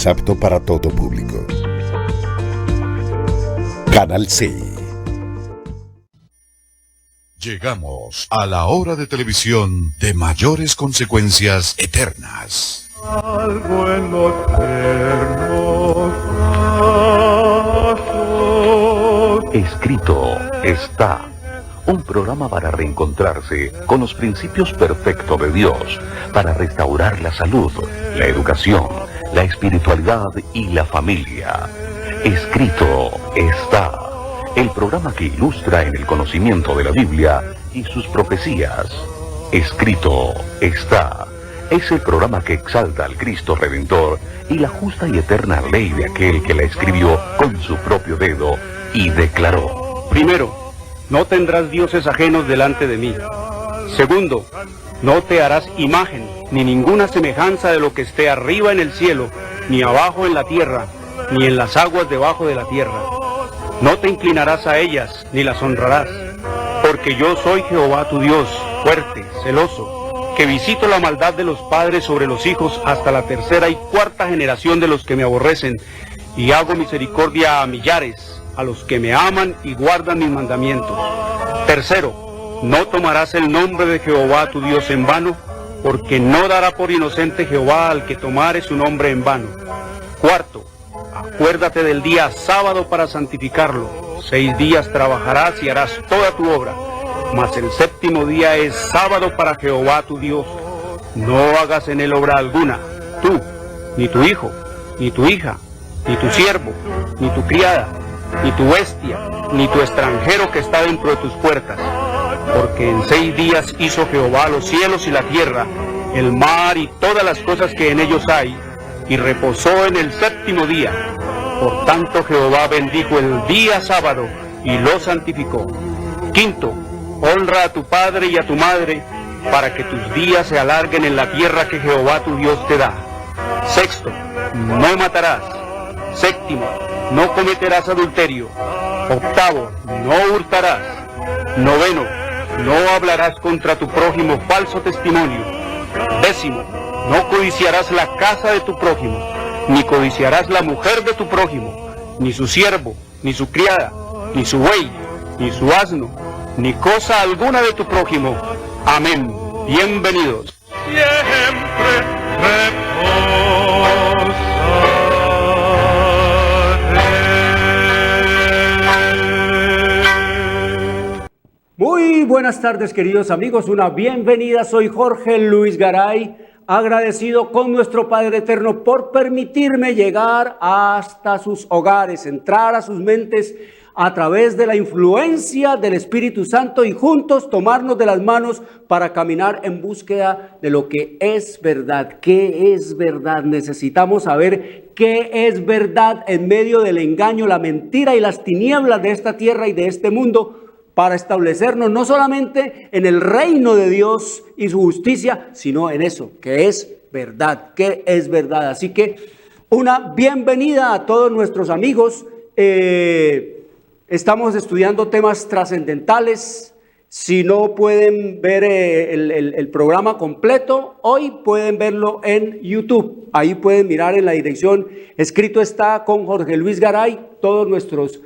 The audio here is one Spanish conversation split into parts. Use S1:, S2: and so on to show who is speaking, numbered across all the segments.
S1: es apto para todo público. Canal C. Llegamos a la hora de televisión de mayores consecuencias eternas.
S2: Algo en los eternos brazos.
S3: Escrito está. Un programa para reencontrarse con los principios perfectos de Dios, para restaurar la salud, la educación, la espiritualidad y la familia. Escrito está. El programa que ilustra en el conocimiento de la Biblia y sus profecías. Escrito está. Es el programa que exalta al Cristo Redentor y la justa y eterna ley de aquel que la escribió con su propio dedo y declaró.
S4: Primero, no tendrás dioses ajenos delante de mí. Segundo, no te harás imagen, ni ninguna semejanza de lo que esté arriba en el cielo, ni abajo en la tierra, ni en las aguas debajo de la tierra. No te inclinarás a ellas, ni las honrarás, porque yo soy Jehová tu Dios, fuerte, celoso, que visito la maldad de los padres sobre los hijos hasta la tercera y cuarta generación de los que me aborrecen, y hago misericordia a millares, a los que me aman y guardan mis mandamientos. Tercero, no tomarás el nombre de Jehová tu Dios en vano, porque no dará por inocente Jehová al que tomare su nombre en vano. Cuarto, acuérdate del día sábado para santificarlo. 6 días trabajarás y harás toda tu obra, mas el séptimo día es sábado para Jehová tu Dios. No hagas en él obra alguna, tú, ni tu hijo, ni tu hija, ni tu siervo, ni tu criada, ni tu bestia, ni tu extranjero que está dentro de tus puertas. Porque en 6 días hizo Jehová los cielos y la tierra, el mar y todas las cosas que en ellos hay, y reposó en el séptimo día. Por tanto Jehová bendijo el día sábado y lo santificó. Quinto, honra a tu padre y a tu madre, para que tus días se alarguen en la tierra que Jehová tu Dios te da. Sexto, no matarás. Séptimo, no cometerás adulterio. Octavo, no hurtarás. Noveno, no hablarás contra tu prójimo falso testimonio. Décimo, no codiciarás la casa de tu prójimo, ni codiciarás la mujer de tu prójimo, ni su siervo, ni su criada, ni su buey, ni su asno, ni cosa alguna de tu prójimo. Amén. Bienvenidos.
S2: Siempre
S5: Muy buenas tardes, queridos amigos, una bienvenida. Soy Jorge Luis Garay, agradecido con nuestro Padre Eterno por permitirme llegar hasta sus hogares, entrar a sus mentes a través de la influencia del Espíritu Santo y juntos tomarnos de las manos para caminar en búsqueda de lo que es verdad. ¿Qué es verdad? Necesitamos saber qué es verdad en medio del engaño, la mentira y las tinieblas de esta tierra y de este mundo, para establecernos no solamente en el reino de Dios y su justicia, sino en eso, que es verdad, que es verdad. Así que una bienvenida a todos nuestros amigos. Estamos estudiando temas trascendentales. Si no pueden ver el programa completo, hoy pueden verlo en YouTube. Ahí pueden mirar en la dirección, escrito está con Jorge Luis Garay, todos nuestros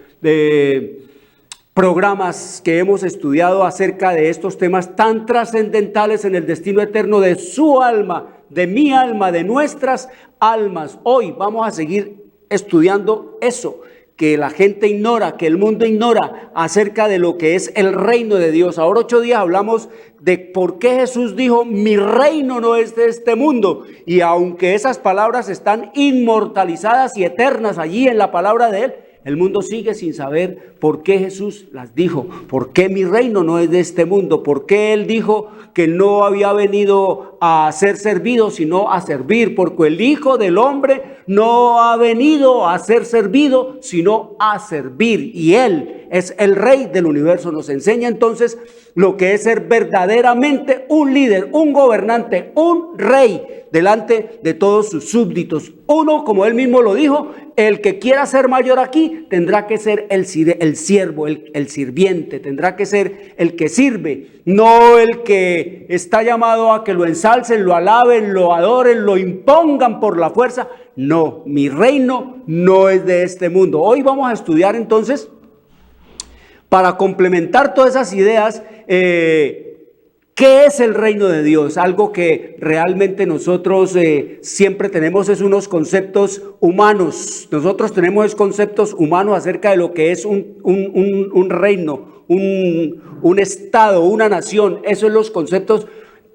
S5: programas que hemos estudiado acerca de estos temas tan trascendentales en el destino eterno de su alma, de mi alma, de nuestras almas. Hoy vamos a seguir estudiando eso que la gente ignora, que el mundo ignora acerca de lo que es el reino de Dios. Ahora 8 días hablamos de por qué Jesús dijo, mi reino no es de este mundo. Y aunque esas palabras están inmortalizadas y eternas allí en la palabra de Él, el mundo sigue sin saber por qué Jesús las dijo, por qué mi reino no es de este mundo, por qué Él dijo que no había venido a ser servido, sino a servir, porque el Hijo del Hombre no ha venido a ser servido, sino a servir, y Él es el Rey del universo. Nos enseña entonces lo que es ser verdaderamente un líder, un gobernante, un rey delante de todos sus súbditos. Uno, como Él mismo lo dijo, el que quiera ser mayor aquí tendrá que ser el siervo, el sirviente, tendrá que ser el que sirve, no el que está llamado a que lo ensalcen, lo alaben, lo adoren, lo impongan por la fuerza. No, mi reino no es de este mundo. Hoy vamos a estudiar entonces, para complementar todas esas ideas, ¿qué es el reino de Dios? Algo que realmente nosotros siempre tenemos es unos conceptos humanos. Nosotros tenemos conceptos humanos acerca de lo que es un reino, un estado, una nación. Esos son los conceptos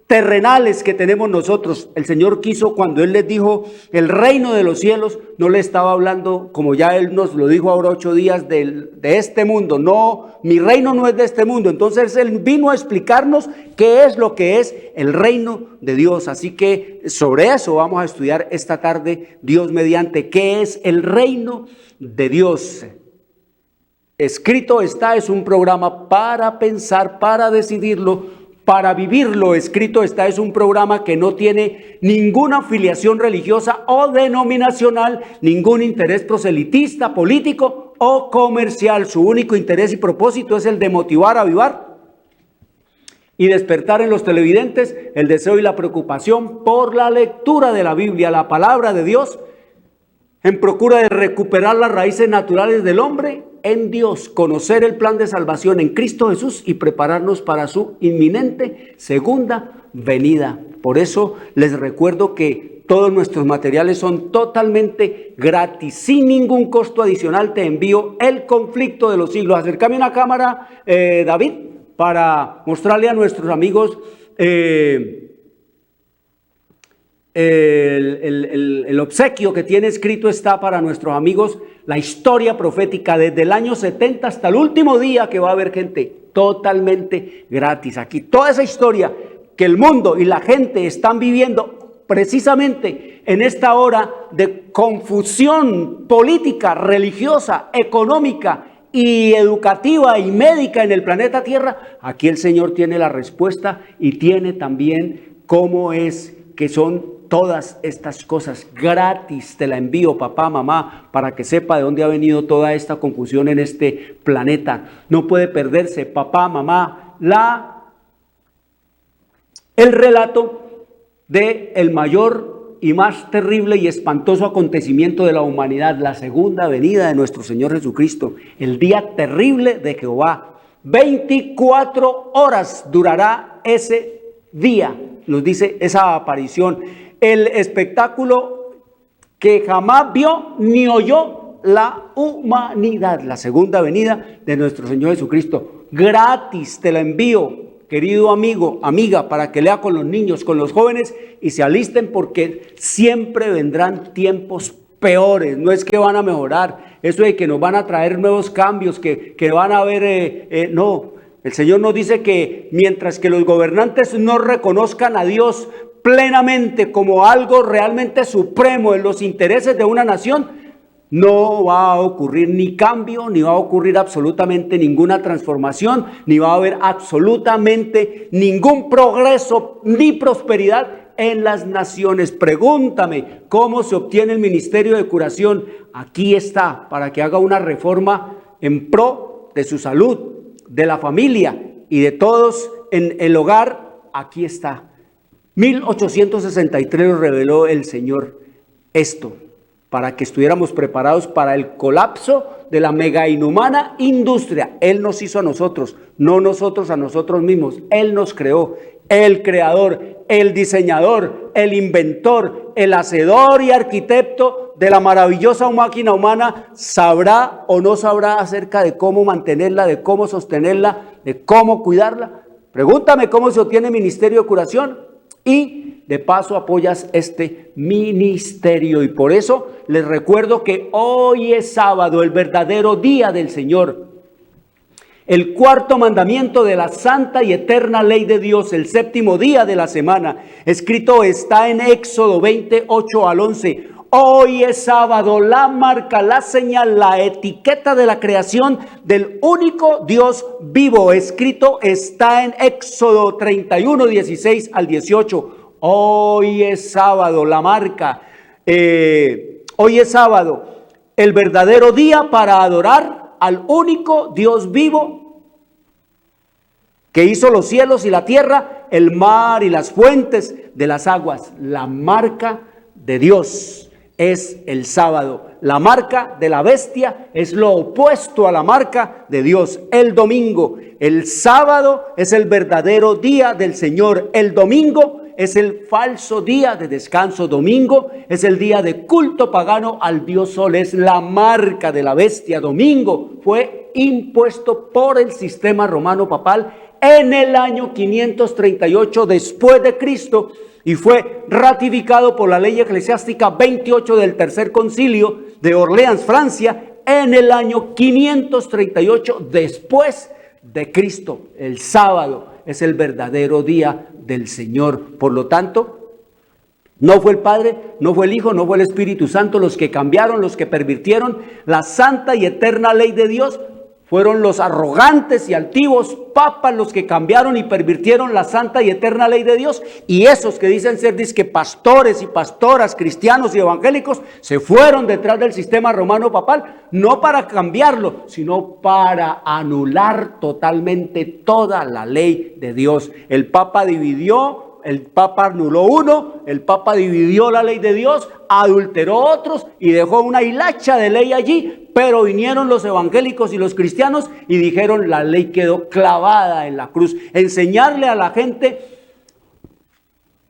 S5: terrenales que tenemos nosotros. El Señor quiso, cuando Él les dijo el reino de los cielos, no le estaba hablando, como ya Él nos lo dijo ahora 8 días, de este mundo. No, mi reino no es de este mundo. Entonces Él vino a explicarnos qué es lo que es el reino de Dios. Así que sobre eso vamos a estudiar esta tarde, Dios mediante, qué es el reino de Dios. Escrito está, es un programa para pensar, para decidirlo, para vivirlo. Escrito está, es un programa que no tiene ninguna afiliación religiosa o denominacional, ningún interés proselitista, político o comercial. Su único interés y propósito es el de motivar, avivar y despertar en los televidentes el deseo y la preocupación por la lectura de la Biblia, la palabra de Dios, en procura de recuperar las raíces naturales del hombre en Dios, conocer el plan de salvación en Cristo Jesús y prepararnos para su inminente segunda venida. Por eso les recuerdo que todos nuestros materiales son totalmente gratis, sin ningún costo adicional. Te envío El conflicto de los siglos. Acércame una cámara, David, para mostrarle a nuestros amigos el obsequio que tiene escrito está para nuestros amigos, la historia profética desde el año 70 hasta el último día, que va a haber gente totalmente gratis. Aquí toda esa historia que el mundo y la gente están viviendo precisamente en esta hora de confusión política, religiosa, económica y educativa y médica en el planeta Tierra, aquí el Señor tiene la respuesta y tiene también cómo es que son todas estas cosas gratis. Te la envío, papá, mamá, para que sepa de dónde ha venido toda esta confusión en este planeta. No puede perderse, papá, mamá, el relato de el mayor y más terrible y espantoso acontecimiento de la humanidad, la segunda venida de nuestro Señor Jesucristo, el día terrible de Jehová. 24 horas durará ese día, nos dice esa aparición. El espectáculo que jamás vio ni oyó la humanidad, la segunda venida de nuestro Señor Jesucristo. Gratis te la envío, querido amigo, amiga, para que lea con los niños, con los jóvenes y se alisten, porque siempre vendrán tiempos peores. No es que van a mejorar, eso de que nos van a traer nuevos cambios, que van a haber, no. El Señor nos dice que mientras que los gobernantes no reconozcan a Dios plenamente como algo realmente supremo en los intereses de una nación, no va a ocurrir ni cambio, ni va a ocurrir absolutamente ninguna transformación, ni va a haber absolutamente ningún progreso ni prosperidad en las naciones. Pregúntame cómo se obtiene el ministerio de curación. Aquí está, para que haga una reforma en pro de su salud, de la familia y de todos en el hogar. Aquí está. 1863 lo reveló el Señor esto, para que estuviéramos preparados para el colapso de la mega inhumana industria. Él nos hizo a nosotros, no nosotros a nosotros mismos. Él nos creó, el creador, el diseñador, el inventor, el hacedor y arquitecto de la maravillosa máquina humana. ¿Sabrá o no sabrá acerca de cómo mantenerla, de cómo sostenerla, de cómo cuidarla? Pregúntame cómo se obtiene ministerio de curación. Y de paso apoyas este ministerio. Y por eso les recuerdo que hoy es sábado, el verdadero día del Señor. El cuarto mandamiento de la santa y eterna ley de Dios, el séptimo día de la semana. Escrito está en Éxodo 28 al 11. Hoy es sábado, la marca, la señal, la etiqueta de la creación del único Dios vivo. Escrito está en Éxodo 31, 16 al 18. Hoy es sábado, la marca. Hoy es sábado, el verdadero día para adorar al único Dios vivo que hizo los cielos y la tierra, el mar y las fuentes de las aguas. La marca de Dios. es el sábado. La marca de la bestia es lo opuesto a la marca de Dios. El domingo, el sábado es el verdadero día del Señor. El domingo es el falso día de descanso. Domingo es el día de culto pagano al dios Sol. Es la marca de la bestia. Domingo fue impuesto por el sistema romano papal en el año 538 después de Cristo y fue ratificado por la ley eclesiástica 28 del Tercer Concilio de Orleans, Francia, en el año 538 después de Cristo. El sábado es el verdadero día del Señor. Por lo tanto, no fue el Padre, no fue el Hijo, no fue el Espíritu Santo los que cambiaron, los que pervirtieron la santa y eterna ley de Dios. Fueron los arrogantes y altivos papas los que cambiaron y pervirtieron la santa y eterna ley de Dios. Y esos que dicen ser dizque pastores y pastoras, cristianos y evangélicos, se fueron detrás del sistema romano papal, no para cambiarlo, sino para anular totalmente toda la ley de Dios. El Papa dividió, el Papa anuló uno, el Papa dividió la ley de Dios, adulteró otros y dejó una hilacha de ley allí. Pero vinieron los evangélicos y los cristianos y dijeron: la ley quedó clavada en la cruz. Enseñarle a la gente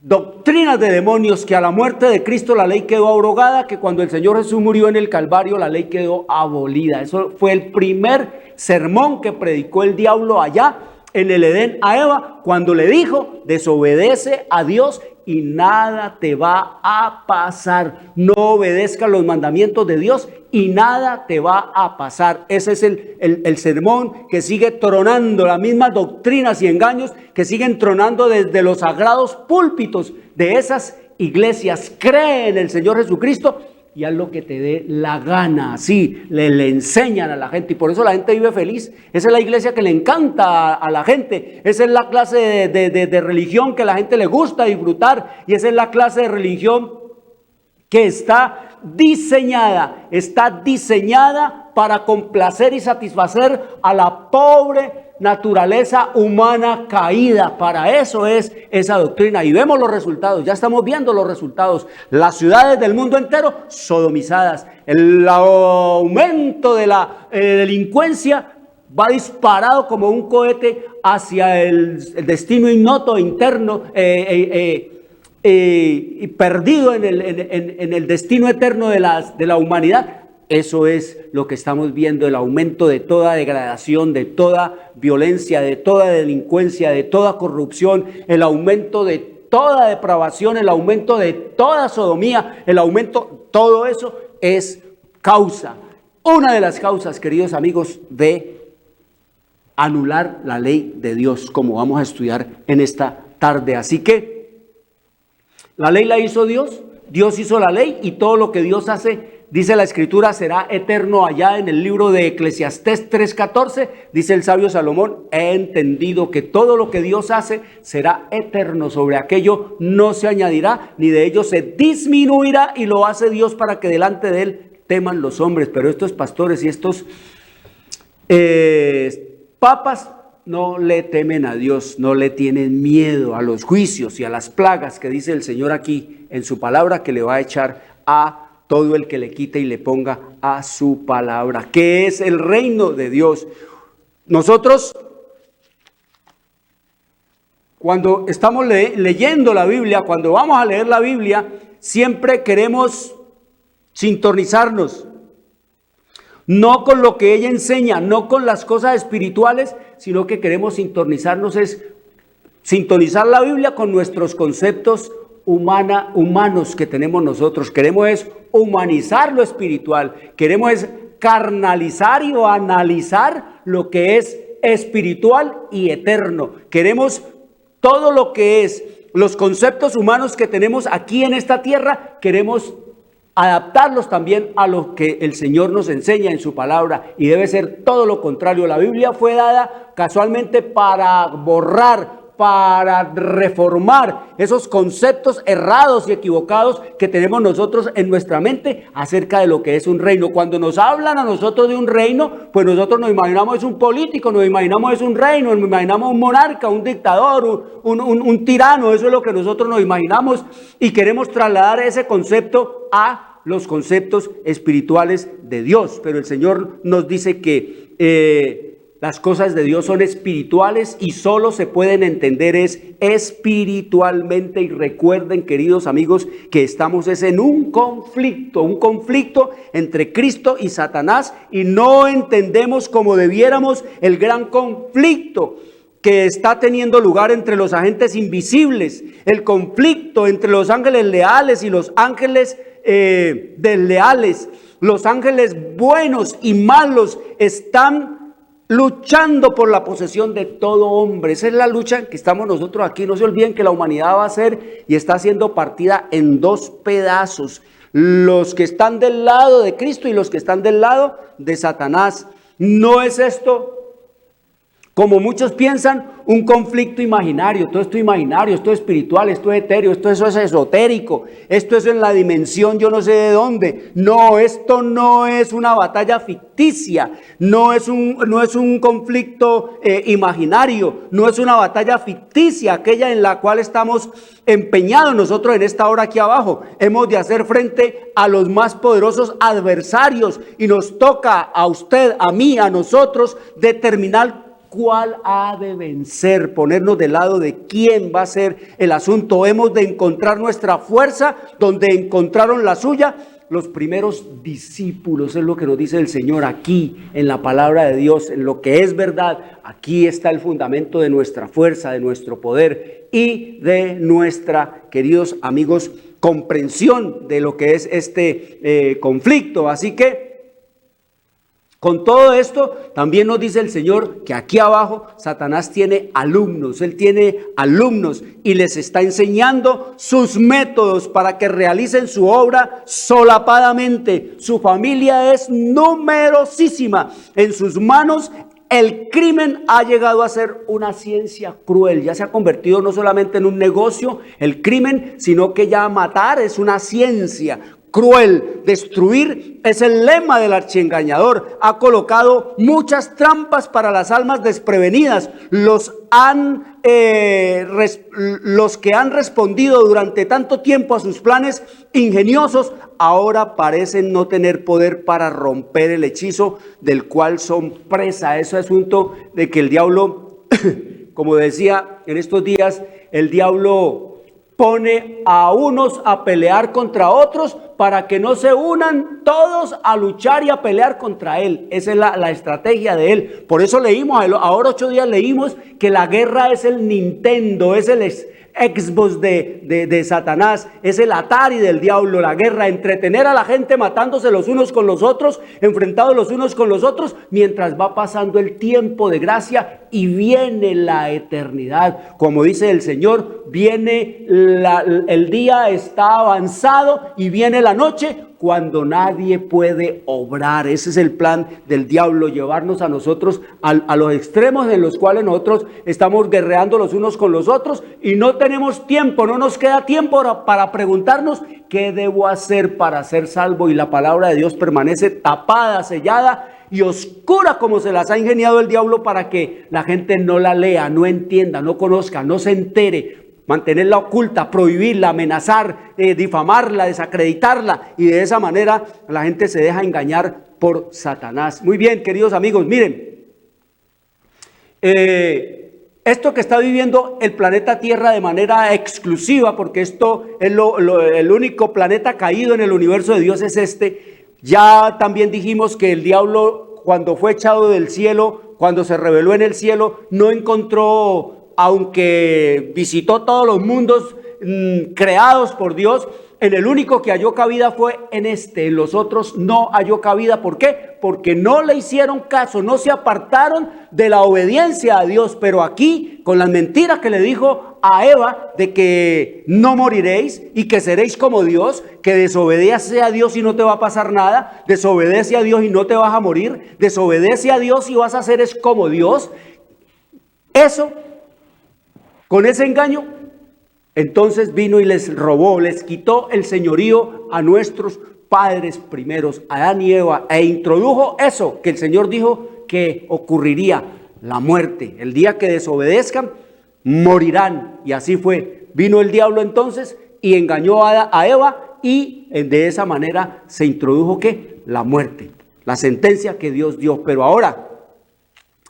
S5: doctrinas de demonios, que a la muerte de Cristo la ley quedó abrogada, que cuando el Señor Jesús murió en el Calvario la ley quedó abolida. Eso fue el primer sermón que predicó el diablo allá en el Edén a Eva, cuando le dijo: desobedece a Dios y nada te va a pasar. No obedezcas los mandamientos de Dios y nada te va a pasar. Ese es el sermón que sigue tronando, las mismas doctrinas y engaños que siguen tronando desde los sagrados púlpitos de esas iglesias. Cree en el Señor Jesucristo y haz lo que te dé la gana. Así le enseñan a la gente, y por eso la gente vive feliz. Esa es la iglesia que le encanta a la gente. Esa es la clase de religión que a la gente le gusta disfrutar, y esa es la clase de religión que está diseñada para complacer y satisfacer a la pobre naturaleza humana caída. Para eso es esa doctrina, y vemos los resultados, ya estamos viendo los resultados. Las ciudades del mundo entero sodomizadas, el aumento de la delincuencia va disparado como un cohete hacia el destino ignoto interno, y perdido en el destino eterno de la humanidad. Eso es lo que estamos viendo, el aumento de toda degradación, de toda violencia, de toda delincuencia, de toda corrupción, el aumento de toda depravación, el aumento de toda sodomía, el aumento, todo eso es causa, una de las causas, queridos amigos, de anular la ley de Dios, como vamos a estudiar en esta tarde. Así que la ley la hizo Dios, Dios hizo la ley, y todo lo que Dios hace, dice la Escritura, será eterno. Allá en el libro de Eclesiastés 3:14, dice el sabio Salomón: he entendido que todo lo que Dios hace será eterno, sobre aquello no se añadirá, ni de ello se disminuirá, y lo hace Dios para que delante de él teman los hombres. Pero estos pastores y estos papas no le temen a Dios, no le tienen miedo a los juicios y a las plagas que dice el Señor aquí en su palabra, que le va a echar a todo el que le quite y le ponga a su palabra, que es el reino de Dios. Nosotros, cuando estamos leyendo la Biblia, cuando vamos a leer la Biblia, siempre queremos sintonizarnos, no con lo que ella enseña, no con las cosas espirituales, sino que queremos sintonizarnos, es sintonizar la Biblia con nuestros conceptos humanos que tenemos nosotros. Queremos es humanizar lo espiritual, queremos es carnalizar y analizar lo que es espiritual y eterno. Queremos todo lo que es los conceptos humanos que tenemos aquí en esta tierra, queremos adaptarlos también a lo que el Señor nos enseña en su palabra, y debe ser todo lo contrario. La Biblia fue dada casualmente para borrar, para reformar esos conceptos errados y equivocados que tenemos nosotros en nuestra mente acerca de lo que es un reino. Cuando nos hablan a nosotros de un reino, pues nosotros nos imaginamos es un político, nos imaginamos es un reino, nos imaginamos un monarca, un dictador, un tirano. Eso es lo que nosotros nos imaginamos, y queremos trasladar ese concepto a los conceptos espirituales de Dios. Pero el Señor nos dice que las cosas de Dios son espirituales y solo se pueden entender espiritualmente. Y recuerden, queridos amigos, que estamos en un conflicto entre Cristo y Satanás, y no entendemos como debiéramos el gran conflicto que está teniendo lugar entre los agentes invisibles, el conflicto entre los ángeles leales y los ángeles desleales. Los ángeles buenos y malos están luchando por la posesión de todo hombre. Esa es la lucha que estamos nosotros aquí. No se olviden que la humanidad va a ser y está siendo partida en dos pedazos: los que están del lado de Cristo y los que están del lado de Satanás. No es esto, como muchos piensan, un conflicto imaginario. Todo esto imaginario, esto es espiritual, esto es etéreo, eso es esotérico, esto es en la dimensión yo no sé de dónde. No, esto no es una batalla ficticia, no es un conflicto imaginario, no es una batalla ficticia aquella en la cual estamos empeñados nosotros en esta hora aquí abajo. Hemos de hacer frente a los más poderosos adversarios y nos toca a usted, a mí, a nosotros determinar cuál ha de vencer, ponernos del lado de quién va a ser el asunto. Hemos de encontrar nuestra fuerza donde encontraron la suya los primeros discípulos. Es lo que nos dice el Señor aquí en la palabra de Dios, en lo que es verdad. Aquí está el fundamento de nuestra fuerza, de nuestro poder y de nuestra, queridos amigos, comprensión de lo que es este conflicto. Así que con todo esto, también nos dice el Señor que aquí abajo Satanás tiene alumnos. Él tiene alumnos y les está enseñando sus métodos para que realicen su obra solapadamente. Su familia es numerosísima. En sus manos el crimen ha llegado a ser una ciencia cruel. Ya se ha convertido no solamente en un negocio el crimen, sino que ya matar es una ciencia cruel. Destruir es el lema del archiengañador. Ha colocado muchas trampas para las almas desprevenidas. Los que han respondido durante tanto tiempo a sus planes ingeniosos, ahora parecen no tener poder para romper el hechizo del cual son presa. Ese asunto de que el diablo, como decía en estos días, el diablo pone a unos a pelear contra otros para que no se unan todos a luchar y a pelear contra él. Esa es la estrategia de él. Por eso leímos, ahora 8 días leímos que la guerra es el Nintendo, es el Xbox de Satanás, es el Atari del diablo. La guerra, entretener a la gente matándose los unos con los otros, enfrentados los unos con los otros, mientras va pasando el tiempo de gracia y viene la eternidad. Como dice el Señor, viene el día está avanzado y viene la noche cuando nadie puede obrar. Ese es el plan del diablo, llevarnos a nosotros a los extremos en los cuales nosotros estamos guerreando los unos con los otros y no tenemos tiempo, no nos queda tiempo para preguntarnos qué debo hacer para ser salvo. Y la palabra de Dios permanece tapada, sellada y oscura, como se las ha ingeniado el diablo para que la gente no la lea, no entienda, no conozca, no se entere. Mantenerla oculta, prohibirla, amenazar, difamarla, desacreditarla, y de esa manera la gente se deja engañar por Satanás. Muy bien, queridos amigos, miren, esto que está viviendo el planeta Tierra de manera exclusiva, porque esto es el único planeta caído en el universo de Dios es este. Ya también dijimos que el diablo, cuando fue echado del cielo, cuando se rebeló en el cielo, no encontró, aunque visitó todos los mundos creados por Dios, en el único que halló cabida fue en este. En los otros no halló cabida. ¿Por qué? Porque no le hicieron caso, no se apartaron de la obediencia a Dios. Pero aquí, con las mentiras que le dijo a Eva de que no moriréis y que seréis como Dios, que desobedece a Dios y no te va a pasar nada, desobedece a Dios y no te vas a morir, desobedece a Dios y vas a ser como Dios. Eso, con ese engaño, entonces vino y les robó, les quitó el señorío a nuestros padres primeros, a Adán y Eva, e introdujo eso que el Señor dijo que ocurriría, la muerte. El día que desobedezcan, morirán. Y así fue. Vino el diablo entonces y engañó a Eva y de esa manera se introdujo ¿qué? La muerte, la sentencia que Dios dio. Pero ahora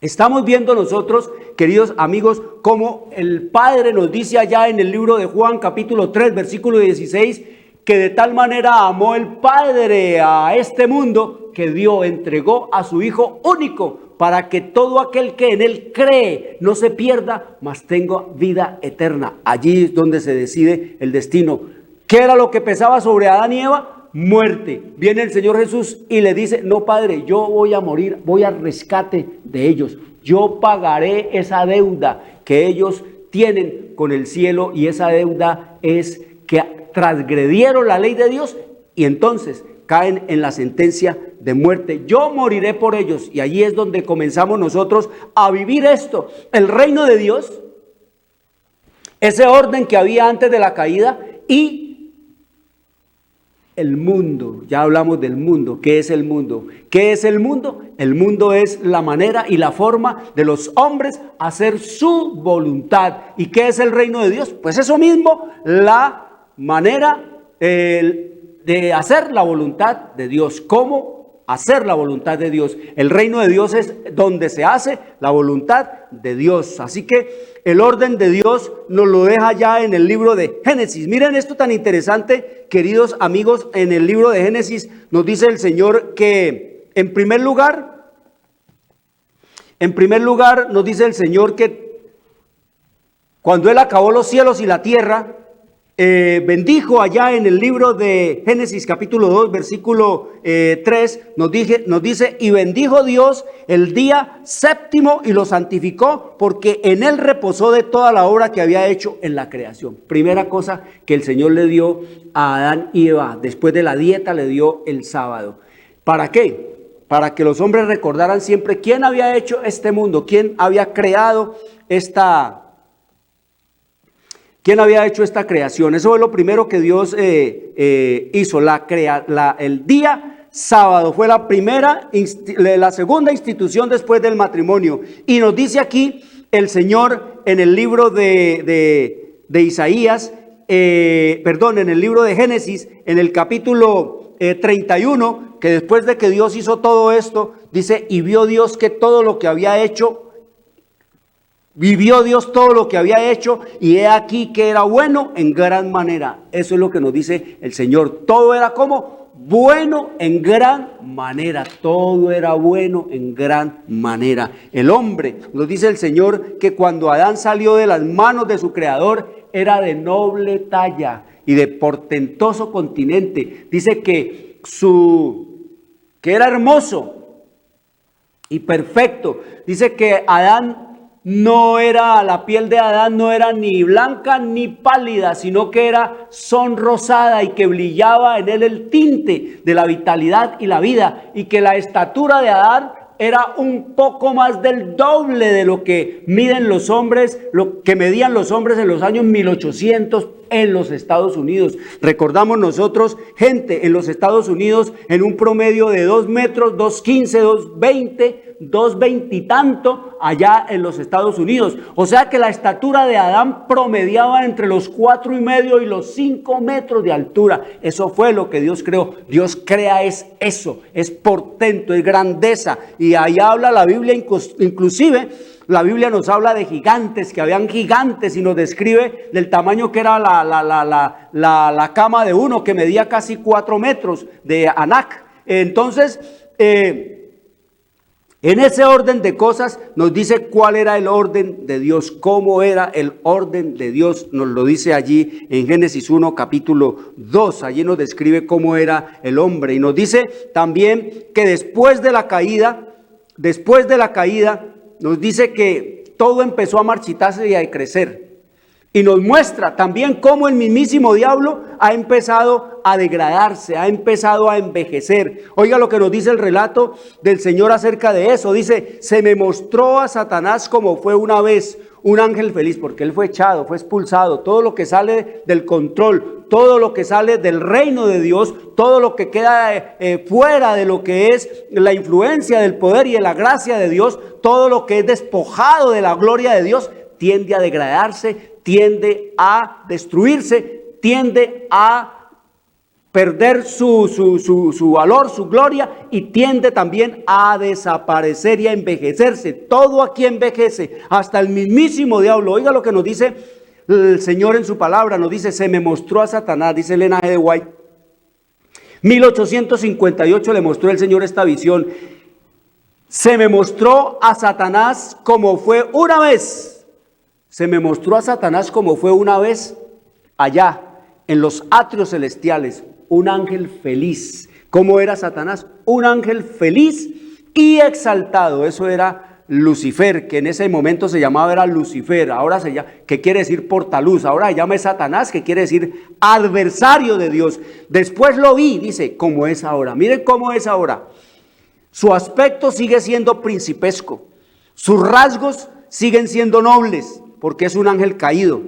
S5: estamos viendo nosotros, queridos amigos, como el Padre nos dice allá en el libro de Juan capítulo 3 versículo 16, que de tal manera amó el Padre a este mundo que entregó a su Hijo único, para que todo aquel que en él cree no se pierda, mas tenga vida eterna. Allí es donde se decide el destino. ¿Qué era lo que pesaba sobre Adán y Eva? Muerte. Viene el Señor Jesús y le dice: no, Padre, yo voy a morir, voy al rescate de ellos. Yo pagaré esa deuda que ellos tienen con el cielo, y esa deuda es que transgredieron la ley de Dios y entonces caen en la sentencia de muerte. Yo moriré por ellos, y allí es donde comenzamos nosotros a vivir esto. El reino de Dios, ese orden que había antes de la caída, y el mundo. Ya hablamos del mundo. ¿Qué es el mundo? ¿Qué es el mundo? El mundo es la manera y la forma de los hombres hacer su voluntad. ¿Y qué es el reino de Dios? Pues eso mismo, la manera de hacer la voluntad de Dios. ¿Cómo hacer la voluntad de Dios? El reino de Dios es donde se hace la voluntad de Dios. Así que el orden de Dios nos lo deja ya en el libro de Génesis. Miren esto tan interesante, queridos amigos. En el libro de Génesis nos dice el Señor que en primer lugar nos dice el Señor que cuando Él acabó los cielos y la tierra, bendijo allá en el libro de Génesis capítulo 2 versículo 3 nos dice: y bendijo Dios el día séptimo y lo santificó, porque en él reposó de toda la obra que había hecho en la creación. Primera cosa que el Señor le dio a Adán y Eva después de la dieta, le dio el sábado. ¿Para qué? Para que los hombres recordaran siempre quién había hecho este mundo, quién había creado esta creación. Eso fue lo primero que Dios hizo, el día sábado. Fue la segunda institución después del matrimonio. Y nos dice aquí el Señor en el libro de Isaías, en el libro de Génesis, en el capítulo 31, que después de que Dios hizo todo esto, dice: y vio Dios que todo lo que había hecho, vivió Dios todo lo que había hecho, y he aquí que era bueno en gran manera. Eso es lo que nos dice el Señor. Todo era como bueno en gran manera. Todo era bueno en gran manera. El hombre, nos dice el Señor, que cuando Adán salió de las manos de su Creador, era de noble talla y de portentoso continente. Dice que era hermoso y perfecto. Dice que la piel de Adán no era ni blanca ni pálida, sino que era sonrosada, y que brillaba en él el tinte de la vitalidad y la vida, y que la estatura de Adán era un poco más del doble de lo que medían los hombres en los años 1800 en los Estados Unidos. Recordamos nosotros gente en los Estados Unidos en un promedio de 2 metros, 2,15, 2,20, 2,20 y tanto allá en los Estados Unidos. O sea que la estatura de Adán promediaba entre los 4,5 y los 5 metros de altura. Eso fue lo que Dios creó. Dios crea es eso, es portento, es grandeza. Y ahí habla la Biblia, inclusive la Biblia nos habla de gigantes, que habían gigantes, y nos describe del tamaño que era la cama de uno, que medía casi 4 metros de Anac. Entonces, en ese orden de cosas nos dice cuál era el orden de Dios, cómo era el orden de Dios. Nos lo dice allí en Génesis 1, capítulo 2. Allí nos describe cómo era el hombre. Y nos dice también que después de la caída, nos dice que todo empezó a marchitarse y a crecer. Y nos muestra también cómo el mismísimo diablo ha empezado a degradarse, ha empezado a envejecer. Oiga lo que nos dice el relato del Señor acerca de eso. Dice: se me mostró a Satanás como fue una vez un ángel feliz, porque él fue echado, fue expulsado. Todo lo que sale del control, todo lo que sale del reino de Dios, todo lo que queda fuera de lo que es la influencia del poder y de la gracia de Dios, todo lo que es despojado de la gloria de Dios, tiende a degradarse, tiende a destruirse, tiende a perder su valor, su gloria, y tiende también a desaparecer y a envejecerse. Todo aquí envejece, hasta el mismísimo diablo. Oiga lo que nos dice el Señor en su palabra, nos dice: se me mostró a Satanás, dice Elena G. de White. 1858 le mostró el Señor esta visión. Se me mostró a Satanás como fue una vez. Se me mostró a Satanás como fue una vez allá en los atrios celestiales, un ángel feliz. ¿Cómo era Satanás? Un ángel feliz y exaltado. Eso era Lucifer, que en ese momento se llamaba era Lucifer. Ahora se llama, que quiere decir portaluz. Ahora se llama Satanás, que quiere decir adversario de Dios. Después lo vi, dice, como es ahora. Miren cómo es ahora. Su aspecto sigue siendo principesco. Sus rasgos siguen siendo nobles, porque es un ángel caído.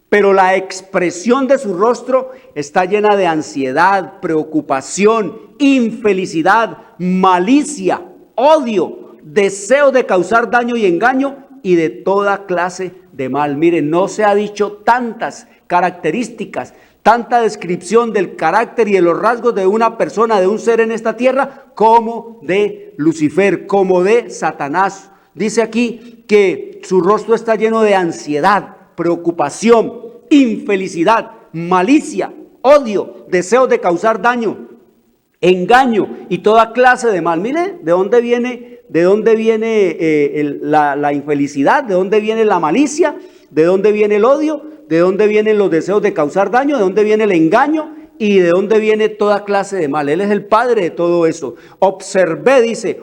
S5: Pero la expresión de su rostro está llena de ansiedad, preocupación, infelicidad, malicia, odio, deseo de causar daño y engaño y de toda clase de mal. Miren, no se ha dicho tantas características, tanta descripción del carácter y de los rasgos de una persona, de un ser en esta tierra, como de Lucifer, como de Satanás. Dice aquí que su rostro está lleno de ansiedad, preocupación, infelicidad, malicia, odio, deseos de causar daño, engaño y toda clase de mal. Mire, ¿de dónde viene la infelicidad? ¿De dónde viene la malicia? ¿De dónde viene el odio? ¿De dónde vienen los deseos de causar daño? ¿De dónde viene el engaño? ¿Y de dónde viene toda clase de mal? Él es el padre de todo eso. Observé, dice,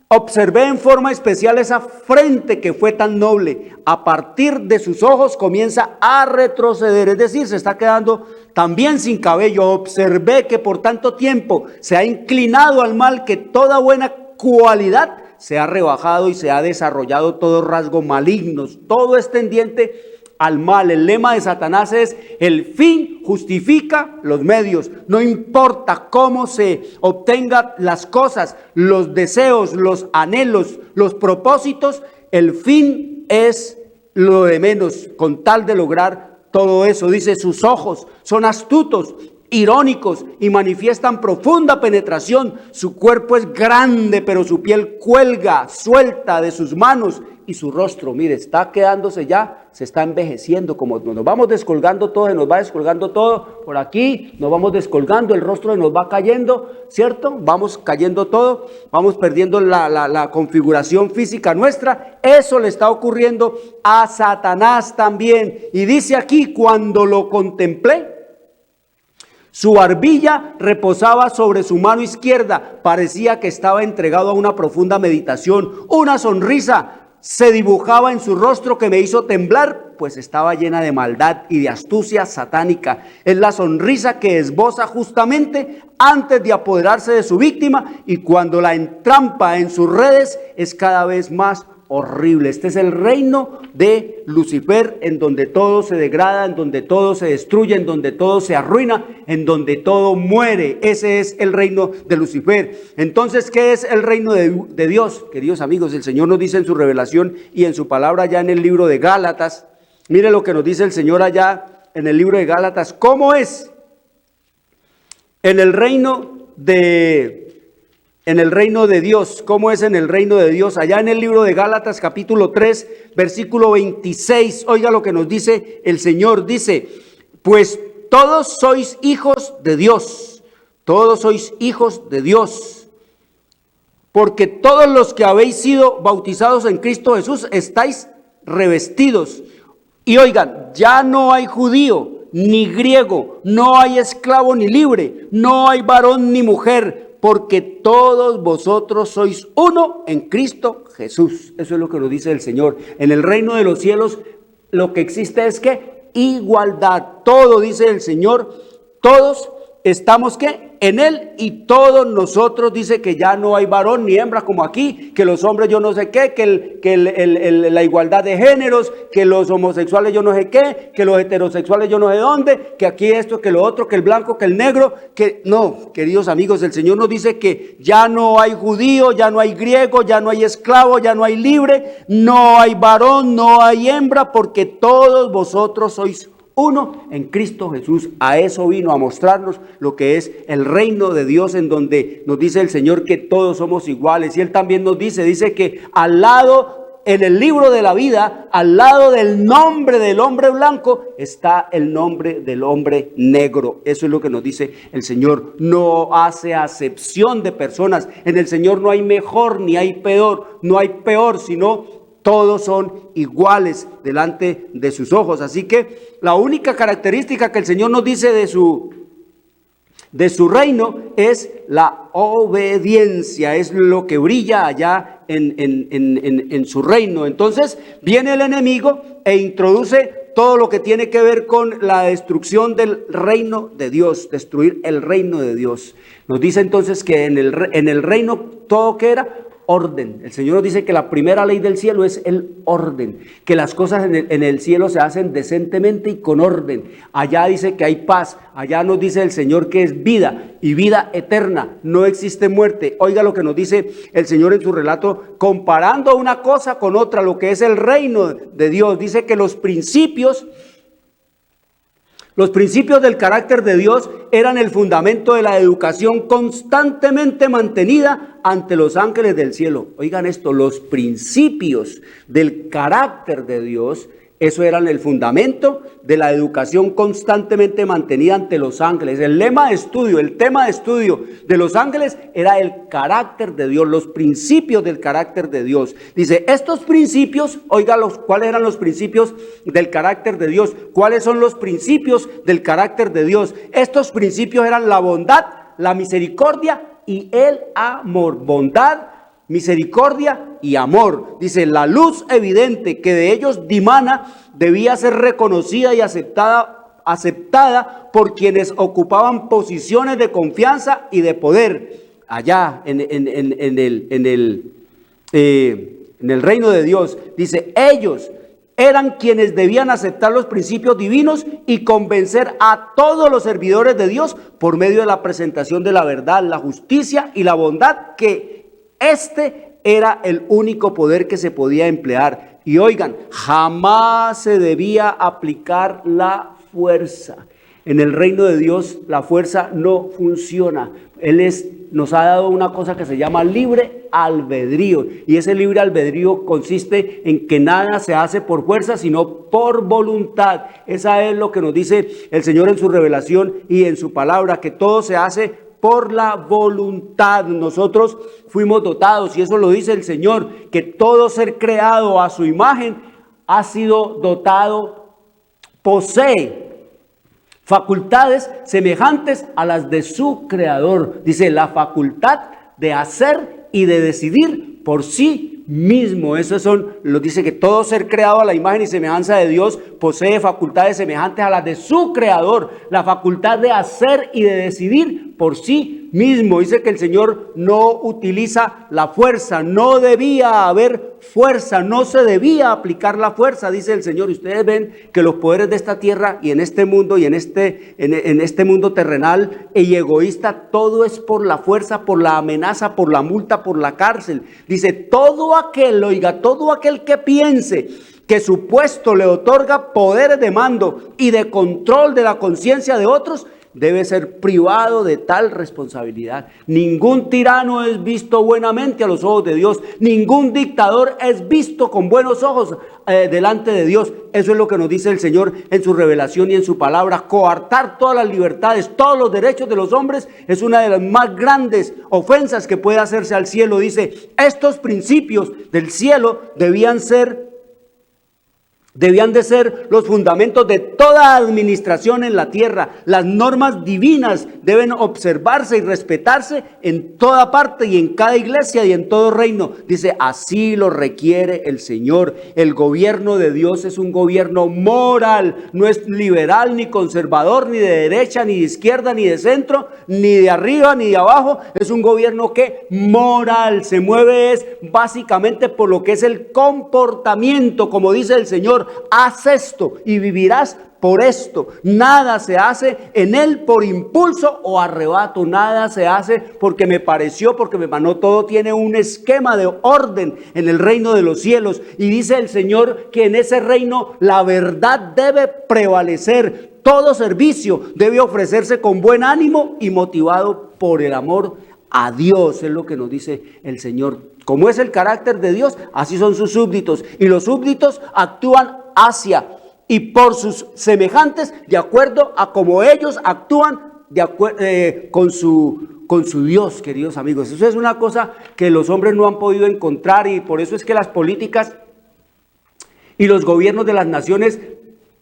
S5: observé en forma especial esa frente que fue tan noble. A partir de sus ojos comienza a retroceder, es decir, se está quedando también sin cabello. Observé que por tanto tiempo se ha inclinado al mal, que toda buena cualidad se ha rebajado y se ha desarrollado todos rasgos malignos. Todo es tendiente al mal. El lema de Satanás es: el fin justifica los medios. No importa cómo se obtengan las cosas, los deseos, los anhelos, los propósitos, el fin es lo de menos con tal de lograr todo eso. Dice: sus ojos son astutos, irónicos y manifiestan profunda penetración. Su cuerpo es grande, pero su piel cuelga suelta de sus manos, y su rostro, mire, está quedándose ya, se está envejeciendo. Como nos vamos descolgando todo, se nos va descolgando todo. Por aquí nos vamos descolgando, el rostro se nos va cayendo, ¿cierto? Vamos cayendo todo, vamos perdiendo la configuración física nuestra. Eso le está ocurriendo a Satanás también. Y dice aquí: cuando lo contemplé, su barbilla reposaba sobre su mano izquierda. Parecía que estaba entregado a una profunda meditación. Una sonrisa se dibujaba en su rostro que me hizo temblar, pues estaba llena de maldad y de astucia satánica. Es la sonrisa que esboza justamente antes de apoderarse de su víctima, y cuando la entrampa en sus redes es cada vez más horrible. Este es el reino de Lucifer, en donde todo se degrada, en donde todo se destruye, en donde todo se arruina, en donde todo muere. Ese es el reino de Lucifer. Entonces, ¿qué es el reino de Dios? Queridos amigos, el Señor nos dice en su revelación y en su palabra allá en el libro de Gálatas. Mire lo que nos dice el Señor allá en el libro de Gálatas. ¿Cómo es en el reino de Dios? ¿Cómo es en el reino de Dios? Allá en el libro de Gálatas capítulo 3, versículo 26, oiga lo que nos dice el Señor. Dice: pues todos sois hijos de Dios, todos sois hijos de Dios, porque todos los que habéis sido bautizados en Cristo Jesús estáis revestidos. Y oigan, ya no hay judío ni griego, no hay esclavo ni libre, no hay varón ni mujer, porque todos vosotros sois uno en Cristo Jesús. Eso es lo que nos dice el Señor. En el reino de los cielos lo que existe es que igualdad. Todo, dice el Señor, todos estamos ¿qué? En Él, y todos nosotros, dice que ya no hay varón ni hembra como aquí, que los hombres yo no sé qué, la igualdad de géneros, que los homosexuales yo no sé qué, que los heterosexuales yo no sé dónde, que aquí esto, que lo otro, que el blanco, que el negro, que no, queridos amigos, el Señor nos dice que ya no hay judío, ya no hay griego, ya no hay esclavo, ya no hay libre, no hay varón, no hay hembra, porque todos vosotros sois uno en Cristo Jesús. A eso vino, a mostrarnos lo que es el reino de Dios, en donde nos dice el Señor que todos somos iguales. Y Él también nos dice que al lado, en el libro de la vida, al lado del nombre del hombre blanco, está el nombre del hombre negro. Eso es lo que nos dice el Señor. No hace acepción de personas. En el Señor no hay mejor ni hay peor. No hay peor, sino todos son iguales delante de sus ojos. Así que la única característica que el Señor nos dice de su reino es la obediencia. Es lo que brilla allá en su reino. Entonces viene el enemigo e introduce todo lo que tiene que ver con la destrucción del reino de Dios, destruir el reino de Dios. Nos dice entonces que en el reino todo que era orden. El Señor nos dice que la primera ley del cielo es el orden, que las cosas en el cielo se hacen decentemente y con orden. Allá dice que hay paz, allá nos dice el Señor que es vida y vida eterna, no existe muerte. Oiga lo que nos dice el Señor en su relato, comparando una cosa con otra, lo que es el reino de Dios. Dice que los principios del carácter de Dios eran el fundamento de la educación constantemente mantenida ante los ángeles del cielo. Oigan esto, los principios del carácter de Dios, eso eran el fundamento de la educación constantemente mantenida ante los ángeles. El tema de estudio de los ángeles era el carácter de Dios, los principios del carácter de Dios. Dice, estos principios, oiga, ¿cuáles eran los principios del carácter de Dios? ¿Cuáles son los principios del carácter de Dios? Estos principios eran la bondad, la misericordia y el amor. Bondad, misericordia y amor. Dice, la luz evidente que de ellos dimana debía ser reconocida y aceptada por quienes ocupaban posiciones de confianza y de poder allá en el reino de Dios. Dice, ellos eran quienes debían aceptar los principios divinos y convencer a todos los servidores de Dios por medio de la presentación de la verdad, la justicia y la bondad, que era el único poder que se podía emplear. Y oigan, jamás se debía aplicar la fuerza. En el reino de Dios la fuerza no funciona. Nos ha dado una cosa que se llama libre albedrío. Y ese libre albedrío consiste en que nada se hace por fuerza, sino por voluntad. Esa es lo que nos dice el Señor en su revelación y en su palabra, que todo se hace por la voluntad. Nosotros fuimos dotados, y eso lo dice el Señor, que todo ser creado a su imagen ha sido dotado, posee facultades semejantes a las de su creador. Dice, la facultad de hacer y de decidir por sí mismo. Dice que todo ser creado a la imagen y semejanza de Dios posee facultades semejantes a las de su creador. La facultad de hacer y de decidir por sí mismo. Dice que el Señor no utiliza la fuerza, no debía haber fuerza, no se debía aplicar la fuerza, dice el Señor. Y ustedes ven que los poderes de esta tierra y en este mundo y en este mundo terrenal y egoísta, todo es por la fuerza, por la amenaza, por la multa, por la cárcel. Dice, todo aquel que piense que su puesto le otorga poderes de mando y de control de la conciencia de otros, debe ser privado de tal responsabilidad. Ningún tirano es visto buenamente a los ojos de Dios. Ningún dictador es visto con buenos ojos delante de Dios. Eso es lo que nos dice el Señor en su revelación y en su palabra. Coartar todas las libertades, todos los derechos de los hombres es una de las más grandes ofensas que puede hacerse al cielo. Dice, estos principios del cielo debían de ser los fundamentos de toda administración en la tierra. Las normas divinas deben observarse y respetarse en toda parte y en cada iglesia y en todo reino. Dice, así lo requiere el Señor. El gobierno de Dios es un gobierno moral, no es liberal ni conservador, ni de derecha, ni de izquierda, ni de centro, ni de arriba, ni de abajo. Es un gobierno que moral, se mueve es básicamente por lo que es el comportamiento, como dice el Señor. Señor, haz esto y vivirás por esto. Nada se hace en él por impulso o arrebato, nada se hace porque me pareció, porque me mandó. Todo tiene un esquema de orden en el reino de los cielos, y dice el Señor que en ese reino la verdad debe prevalecer. Todo servicio debe ofrecerse con buen ánimo y motivado por el amor a Dios, es lo que nos dice el Señor. Como es el carácter de Dios, así son sus súbditos, y los súbditos actúan hacia y por sus semejantes, de acuerdo a como ellos actúan con su Dios, queridos amigos. Eso es una cosa que los hombres no han podido encontrar, y por eso es que las políticas y los gobiernos de las naciones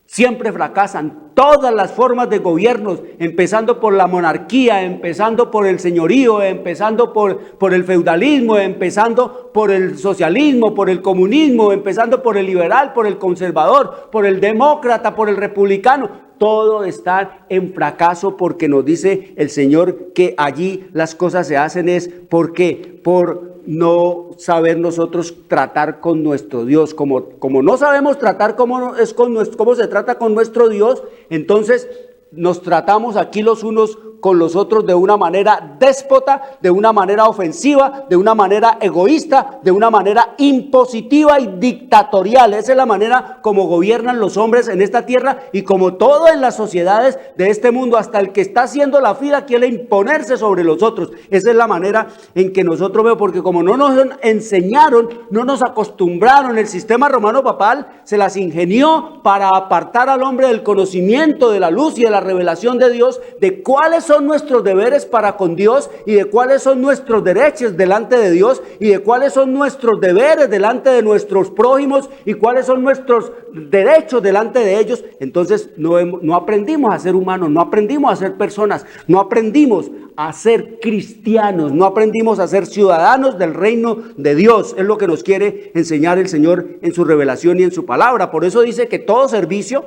S5: siempre fracasan. Todas las formas de gobiernos, empezando por la monarquía, empezando por el señorío, empezando por el feudalismo, empezando por el socialismo, por el comunismo, empezando por el liberal, por el conservador, por el demócrata, por el republicano. Todo está en fracaso, porque nos dice el Señor que allí las cosas se hacen es porque por no saber nosotros tratar con nuestro Dios. Como no sabemos tratar cómo se trata con nuestro Dios, entonces nos tratamos aquí los unos con los otros de una manera déspota, de una manera ofensiva, de una manera egoísta, de una manera impositiva y dictatorial. Esa es la manera como gobiernan los hombres en esta tierra, y como todo en las sociedades de este mundo, hasta el que está haciendo la fila quiere imponerse sobre los otros. Esa es la manera en que nosotros vemos, porque como no nos enseñaron, no nos acostumbraron, el sistema romano papal se las ingenió para apartar al hombre del conocimiento, de la luz y de la revelación de Dios, de cuáles son nuestros deberes para con Dios, y de cuáles son nuestros derechos delante de Dios, y de cuáles son nuestros deberes delante de nuestros prójimos, y cuáles son nuestros derechos delante de ellos. Entonces no aprendimos a ser humanos, no aprendimos a ser personas, no aprendimos a ser cristianos, no aprendimos a ser ciudadanos del reino de Dios. Es lo que nos quiere enseñar el Señor en su revelación y en su palabra. Por eso dice que todo servicio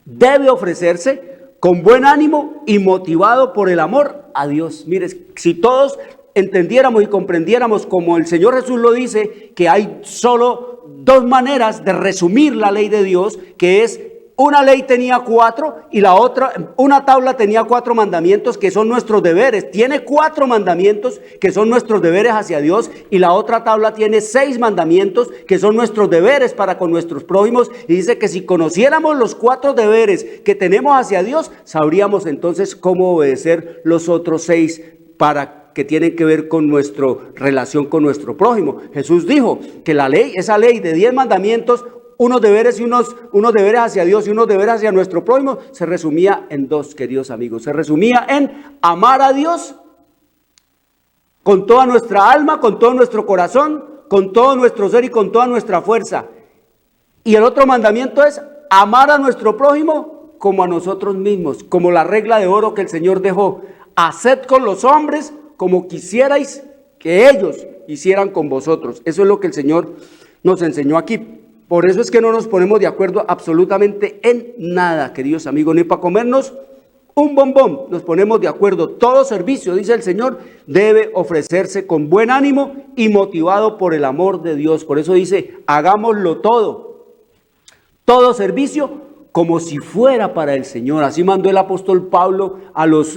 S5: debe ofrecerse con buen ánimo y motivado por el amor a Dios. Mire, si todos entendiéramos y comprendiéramos, como el Señor Jesús lo dice, que hay solo dos maneras de resumir la ley de Dios, que es: una ley tenía 4 y la otra, una tabla tenía 4 mandamientos que son nuestros deberes. Tiene 4 mandamientos que son nuestros deberes hacia Dios, y la otra tabla tiene 6 mandamientos que son nuestros deberes para con nuestros prójimos. Y dice que si conociéramos los 4 deberes que tenemos hacia Dios, sabríamos entonces cómo obedecer los otros 6 que tienen que ver con nuestra relación con nuestro prójimo. Jesús dijo que la ley, esa ley de 10 mandamientos, unos deberes hacia Dios y unos deberes hacia nuestro prójimo, se resumía en 2, queridos amigos. Se resumía en amar a Dios con toda nuestra alma, con todo nuestro corazón, con todo nuestro ser y con toda nuestra fuerza. Y el otro mandamiento es amar a nuestro prójimo como a nosotros mismos, como la regla de oro que el Señor dejó: haced con los hombres como quisierais que ellos hicieran con vosotros. Eso es lo que el Señor nos enseñó aquí. Por eso es que no nos ponemos de acuerdo absolutamente en nada, queridos amigos, ni para comernos un bombón nos ponemos de acuerdo. Todo servicio, dice el Señor, debe ofrecerse con buen ánimo y motivado por el amor de Dios. Por eso dice: hagámoslo todo servicio como si fuera para el Señor. Así mandó el apóstol Pablo a los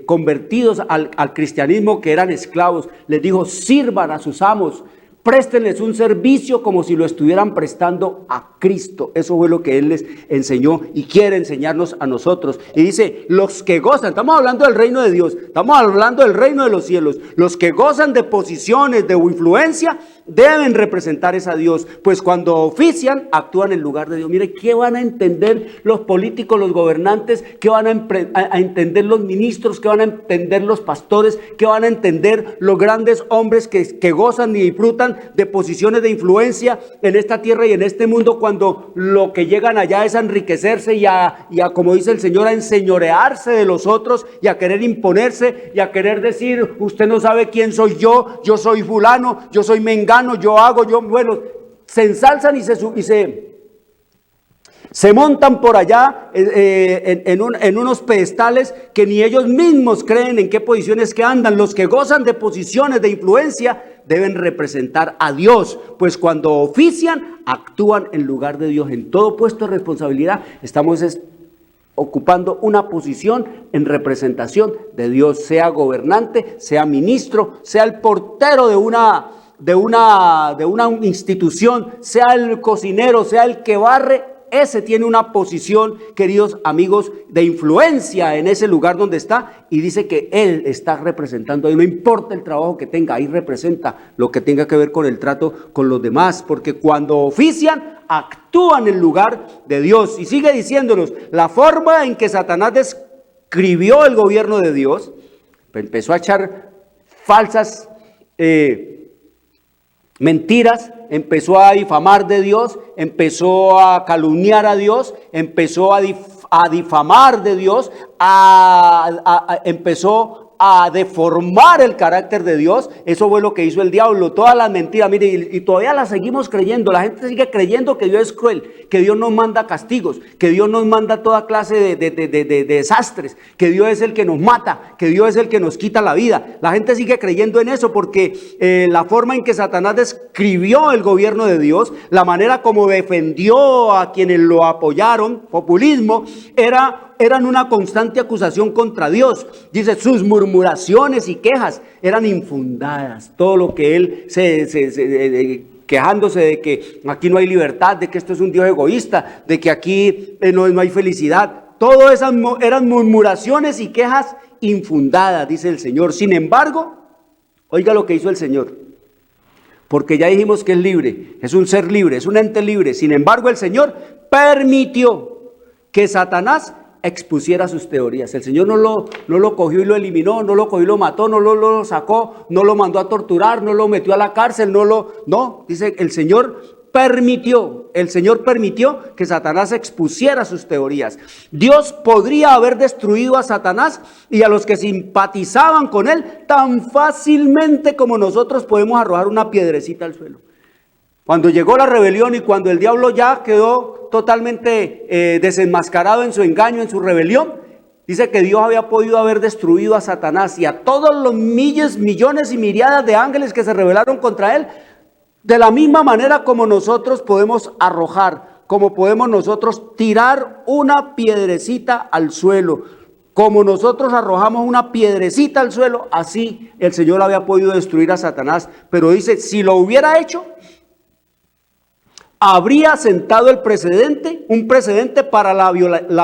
S5: convertidos al cristianismo que eran esclavos. Les dijo: sirvan a sus amos, préstenles un servicio como si lo estuvieran prestando a Cristo. Eso fue lo que Él les enseñó y quiere enseñarnos a nosotros. Y dice: los que gozan, estamos hablando del reino de Dios, estamos hablando del reino de los cielos, los que gozan de posiciones de influencia deben representar a Dios, pues cuando ofician, actúan en lugar de Dios. Mire, ¿qué van a entender los políticos, los gobernantes? ¿Qué van a entender los ministros? ¿Qué van a entender los pastores? ¿Qué van a entender los grandes hombres que gozan y disfrutan de posiciones de influencia en esta tierra y en este mundo, cuando lo que llegan allá es a enriquecerse y a, como dice el Señor, a enseñorearse de los otros y a querer imponerse y a querer decir: usted no sabe quién soy yo soy fulano, yo soy mengano, bueno, se ensalzan y Se montan por allá en unos pedestales que ni ellos mismos creen en qué posiciones que andan. Los que gozan de posiciones de influencia deben representar a Dios, pues cuando ofician, actúan en lugar de Dios. En todo puesto de responsabilidad estamos ocupando una posición en representación de Dios, sea gobernante, sea ministro, sea el portero de una institución, sea el cocinero, sea el que barre. Ese tiene una posición, queridos amigos, de influencia en ese lugar donde está, y dice que él está representando ahí, no importa el trabajo que tenga, ahí representa lo que tenga que ver con el trato con los demás, porque cuando ofician, actúan en lugar de Dios. Y sigue diciéndonos, la forma en que Satanás describió el gobierno de Dios, empezó a echar falsas mentiras, empezó a difamar de Dios, empezó a calumniar a Dios, empezó a difamar de Dios, empezó a deformar el carácter de Dios. Eso fue lo que hizo el diablo, todas las mentiras. Mire, y todavía las seguimos creyendo. La gente sigue creyendo que Dios es cruel, que Dios nos manda castigos, que Dios nos manda toda clase de desastres, que Dios es el que nos mata, que Dios es el que nos quita la vida. La gente sigue creyendo en eso porque la forma en que Satanás describió el gobierno de Dios, la manera como defendió a quienes lo apoyaron, populismo, eran una constante acusación contra Dios. Dice, sus murmuraciones y quejas eran infundadas. Todo lo que él quejándose de que aquí no hay libertad, de que esto es un Dios egoísta, de que aquí no hay felicidad. Todo esas eran murmuraciones y quejas infundadas, dice el Señor. Sin embargo, oiga lo que hizo el Señor. Porque ya dijimos que es libre, es un ser libre, es un ente libre. Sin embargo, el Señor permitió que Satanás expusiera sus teorías. El Señor no lo cogió y lo eliminó, no lo cogió y lo mató, no lo sacó, no lo mandó a torturar, no lo metió a la cárcel, no, dice el Señor permitió que Satanás expusiera sus teorías. Dios podría haber destruido a Satanás y a los que simpatizaban con él tan fácilmente como nosotros podemos arrojar una piedrecita al suelo. Cuando llegó la rebelión y cuando el diablo ya quedó totalmente desenmascarado en su engaño, en su rebelión, dice que Dios había podido haber destruido a Satanás y a todos los miles, millones y miriadas de ángeles que se rebelaron contra él, de la misma manera como nosotros podemos arrojar, como podemos nosotros tirar una piedrecita al suelo. Como nosotros arrojamos una piedrecita al suelo, así el Señor había podido destruir a Satanás. Pero dice, si lo hubiera hecho, habría sentado un precedente para la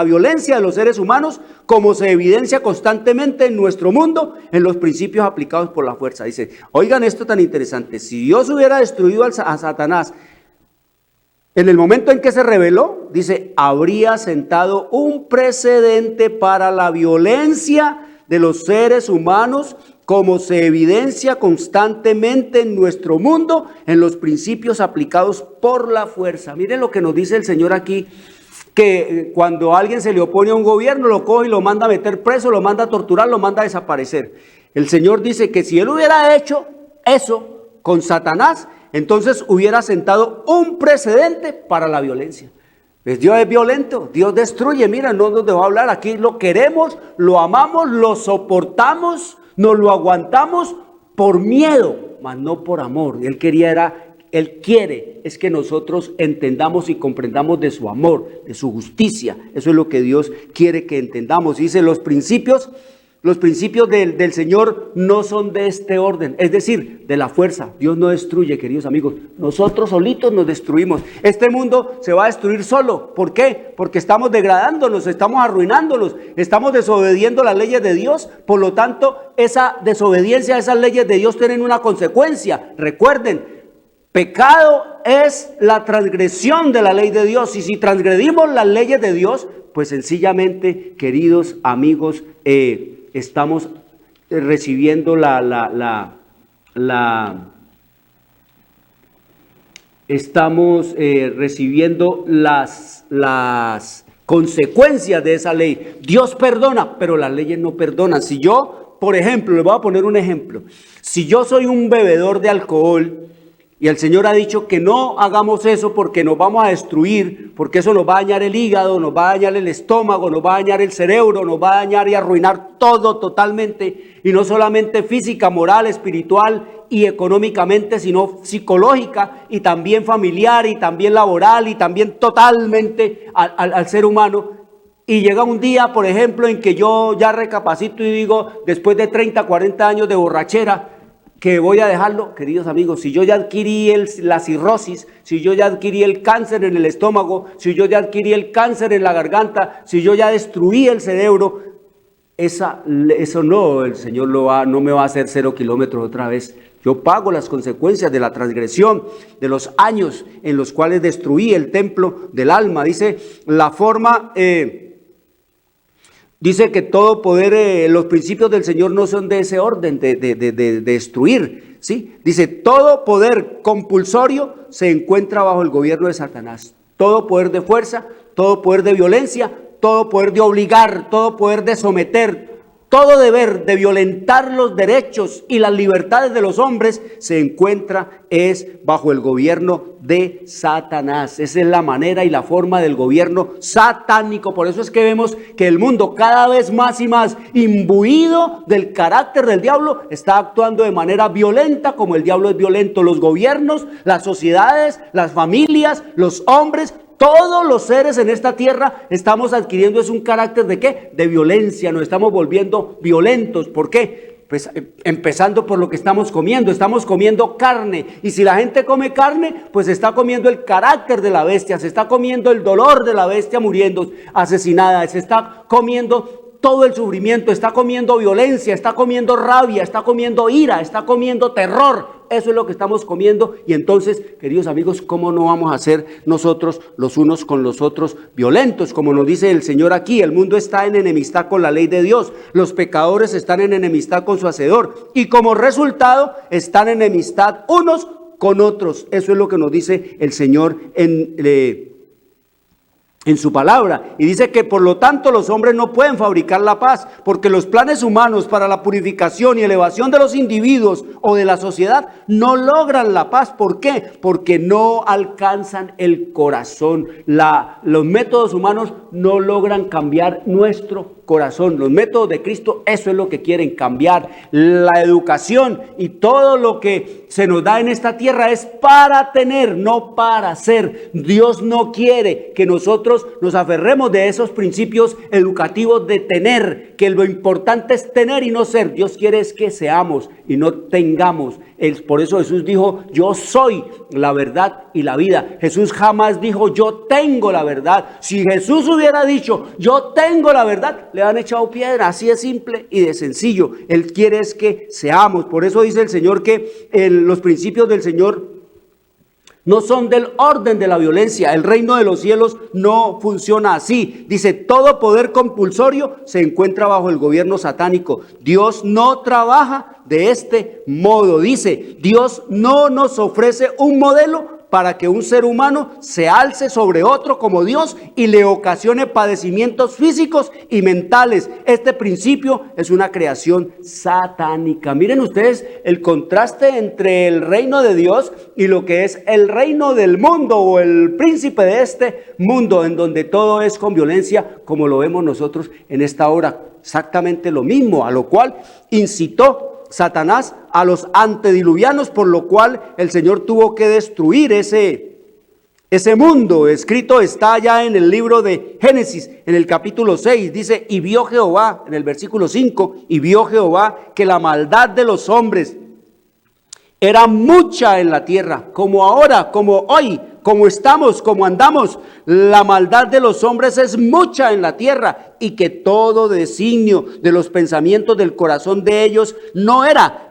S5: violencia de los seres humanos, como se evidencia constantemente en nuestro mundo, en los principios aplicados por la fuerza. Dice, oigan esto tan interesante, si Dios hubiera destruido a Satanás en el momento en que se rebeló, dice, habría sentado un precedente para la violencia de los seres humanos, como se evidencia constantemente en nuestro mundo, en los principios aplicados por la fuerza. Miren lo que nos dice el Señor aquí, que cuando a alguien se le opone a un gobierno, lo coge y lo manda a meter preso, lo manda a torturar, lo manda a desaparecer. El Señor dice que si él hubiera hecho eso con Satanás, entonces hubiera sentado un precedente para la violencia. Pues Dios es violento, Dios destruye. Mira, no nos dejó hablar, aquí lo queremos, lo amamos, lo soportamos, nos lo aguantamos por miedo, mas no por amor. Él quiere es que nosotros entendamos y comprendamos de su amor, de su justicia. Eso es lo que Dios quiere que entendamos. Dice, los principios del Señor no son de este orden, es decir, de la fuerza. Dios no destruye, queridos amigos. Nosotros solitos nos destruimos. Este mundo se va a destruir solo. ¿Por qué? Porque estamos degradándonos, estamos arruinándonos, estamos desobediendo las leyes de Dios. Por lo tanto, esa desobediencia a esas leyes de Dios tienen una consecuencia. Recuerden, pecado es la transgresión de la ley de Dios. Y si transgredimos las leyes de Dios, pues sencillamente, queridos amigos, estamos recibiendo recibiendo las consecuencias de esa ley. Dios perdona, pero las leyes no perdonan. Si yo, por ejemplo, le voy a poner un ejemplo. Si yo soy un bebedor de alcohol Y el Señor ha dicho que no hagamos eso porque nos vamos a destruir, porque eso nos va a dañar el hígado, nos va a dañar el estómago, nos va a dañar el cerebro, nos va a dañar y arruinar todo totalmente. Y no solamente física, moral, espiritual y económicamente, sino psicológica y también familiar y también laboral y también totalmente al ser humano. Y llega un día, por ejemplo, en que yo ya recapacito y digo, después de 30, 40 años de borrachera, que voy a dejarlo. Queridos amigos, si yo ya adquirí la cirrosis, si yo ya adquirí el cáncer en el estómago, si yo ya adquirí el cáncer en la garganta, si yo ya destruí el cerebro, eso no, el Señor no me va a hacer 0 kilómetros otra vez. Yo pago las consecuencias de la transgresión, de los años en los cuales destruí el templo del alma. Dice la forma... Dice que todo poder, los principios del Señor no son de ese orden, de destruir, ¿sí? Dice, todo poder compulsorio se encuentra bajo el gobierno de Satanás. Todo poder de fuerza, todo poder de violencia, todo poder de obligar, todo poder de someter, todo deber de violentar los derechos y las libertades de los hombres se encuentra bajo el gobierno de Satanás. Esa es la manera y la forma del gobierno satánico. Por eso es que vemos que el mundo cada vez más y más imbuido del carácter del diablo está actuando de manera violenta como el diablo es violento. Los gobiernos, las sociedades, las familias, los hombres, todos los seres en esta tierra estamos adquiriendo es un carácter ¿de qué? De violencia, nos estamos volviendo violentos. ¿Por qué? Pues empezando por lo que estamos comiendo carne. Y si la gente come carne, pues está comiendo el carácter de la bestia, se está comiendo el dolor de la bestia muriendo, asesinada, se está comiendo todo el sufrimiento, está comiendo violencia, está comiendo rabia, está comiendo ira, está comiendo terror. Eso es lo que estamos comiendo. Y entonces, queridos amigos, ¿cómo no vamos a ser nosotros los unos con los otros violentos? Como nos dice el Señor aquí, el mundo está en enemistad con la ley de Dios. Los pecadores están en enemistad con su Hacedor. Y como resultado, están en enemistad unos con otros. Eso es lo que nos dice el Señor en su palabra. Y dice que por lo tanto los hombres no pueden fabricar la paz, porque los planes humanos para la purificación y elevación de los individuos o de la sociedad no logran la paz. ¿Por qué? Porque no alcanzan el corazón. Los métodos humanos no logran cambiar nuestro corazón. Los métodos de Cristo, eso es lo que quieren cambiar. La educación y todo lo que se nos da en esta tierra es para tener, no para ser. Dios no quiere que nosotros nos aferremos de esos principios educativos de tener, que lo importante es tener y no ser. Dios quiere es que seamos y no tengamos. Por eso Jesús dijo, yo soy la verdad y la vida. Jesús jamás dijo, yo tengo la verdad. Si Jesús hubiera dicho, yo tengo la verdad, le han echado piedra. Así de simple y de sencillo. Él quiere es que seamos. Por eso dice el Señor que los principios del Señor no son del orden de la violencia. El reino de los cielos no funciona así. Dice, todo poder compulsorio se encuentra bajo el gobierno satánico. Dios no trabaja de este modo. Dice, Dios no nos ofrece un modelo para que un ser humano se alce sobre otro como Dios y le ocasione padecimientos físicos y mentales. Este principio es una creación satánica. Miren ustedes el contraste entre el reino de Dios y lo que es el reino del mundo o el príncipe de este mundo, en donde todo es con violencia, como lo vemos nosotros en esta hora. Exactamente lo mismo, a lo cual incitó Satanás a los antediluvianos, por lo cual el Señor tuvo que destruir ese mundo. Escrito está ya en el libro de Génesis, en el capítulo 6, dice, y vio Jehová, en el versículo 5, y vio Jehová que la maldad de los hombres era mucha en la tierra, como ahora, como hoy, como estamos, como andamos. La maldad de los hombres es mucha en la tierra, y que todo designio de los pensamientos del corazón de ellos no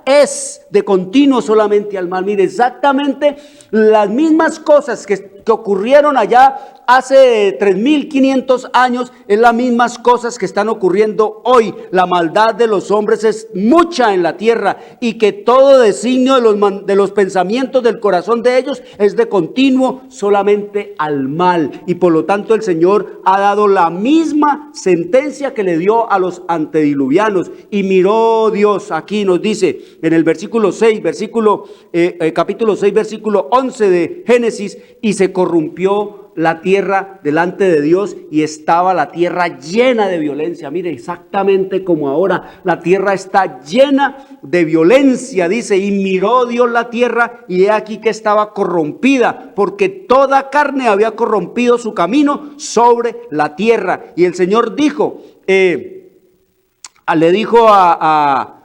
S5: es de continuo solamente al mal. Mire, exactamente las mismas cosas que ocurrieron allá hace 3.500 años, es las mismas cosas que están ocurriendo hoy. La maldad de los hombres es mucha en la tierra, y que todo designio de los pensamientos del corazón de ellos es de continuo solamente al mal. Y por lo tanto el Señor ha dado la misma sentencia que le dio a los antediluvianos. Y miró Dios, aquí nos dice, en el versículo 6, capítulo 6, versículo 11 de Génesis, y se corrompió la tierra delante de Dios y estaba la tierra llena de violencia. Mire, exactamente como ahora, la tierra está llena de violencia, dice, y miró Dios la tierra y he aquí que estaba corrompida, porque toda carne había corrompido su camino sobre la tierra. Y el Señor dijo, le dijo a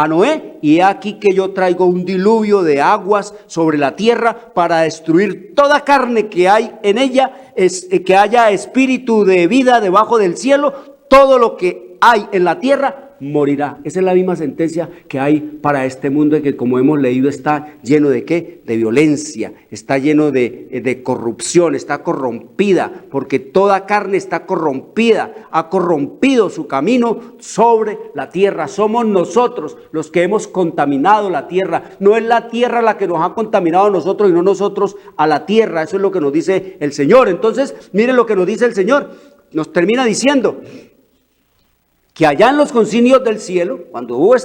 S5: Noé, y he aquí que yo traigo un diluvio de aguas sobre la tierra para destruir toda carne que hay en ella, que haya espíritu de vida debajo del cielo, todo lo que hay en la tierra morirá. Esa es la misma sentencia que hay para este mundo, que como hemos leído está lleno de ¿qué? De violencia, está lleno de corrupción, está corrompida, porque toda carne está corrompida, ha corrompido su camino sobre la tierra. Somos nosotros los que hemos contaminado la tierra, no es la tierra la que nos ha contaminado a nosotros y no nosotros a la tierra. Eso es lo que nos dice el Señor. Entonces, miren lo que nos dice el Señor, nos termina diciendo que allá en los concilios del cielo, cuando hubo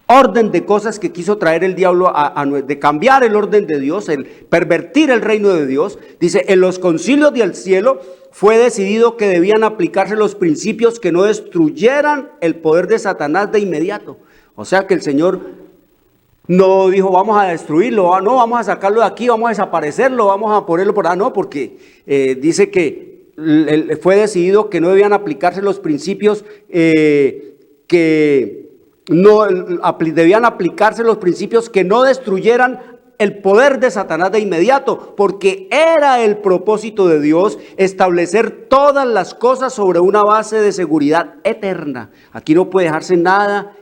S5: orden de cosas que quiso traer el diablo, de cambiar el orden de Dios, el pervertir el reino de Dios, dice, en los concilios del cielo fue decidido que debían aplicarse los principios que no destruyeran el poder de Satanás de inmediato. O sea que el Señor no dijo vamos a destruirlo, no, vamos a sacarlo de aquí, vamos a desaparecerlo, vamos a ponerlo por no, porque dice que fue decidido que no debían aplicarse los principios debían aplicarse los principios que no destruyeran el poder de Satanás de inmediato, porque era el propósito de Dios establecer todas las cosas sobre una base de seguridad eterna. Aquí no puede dejarse nada,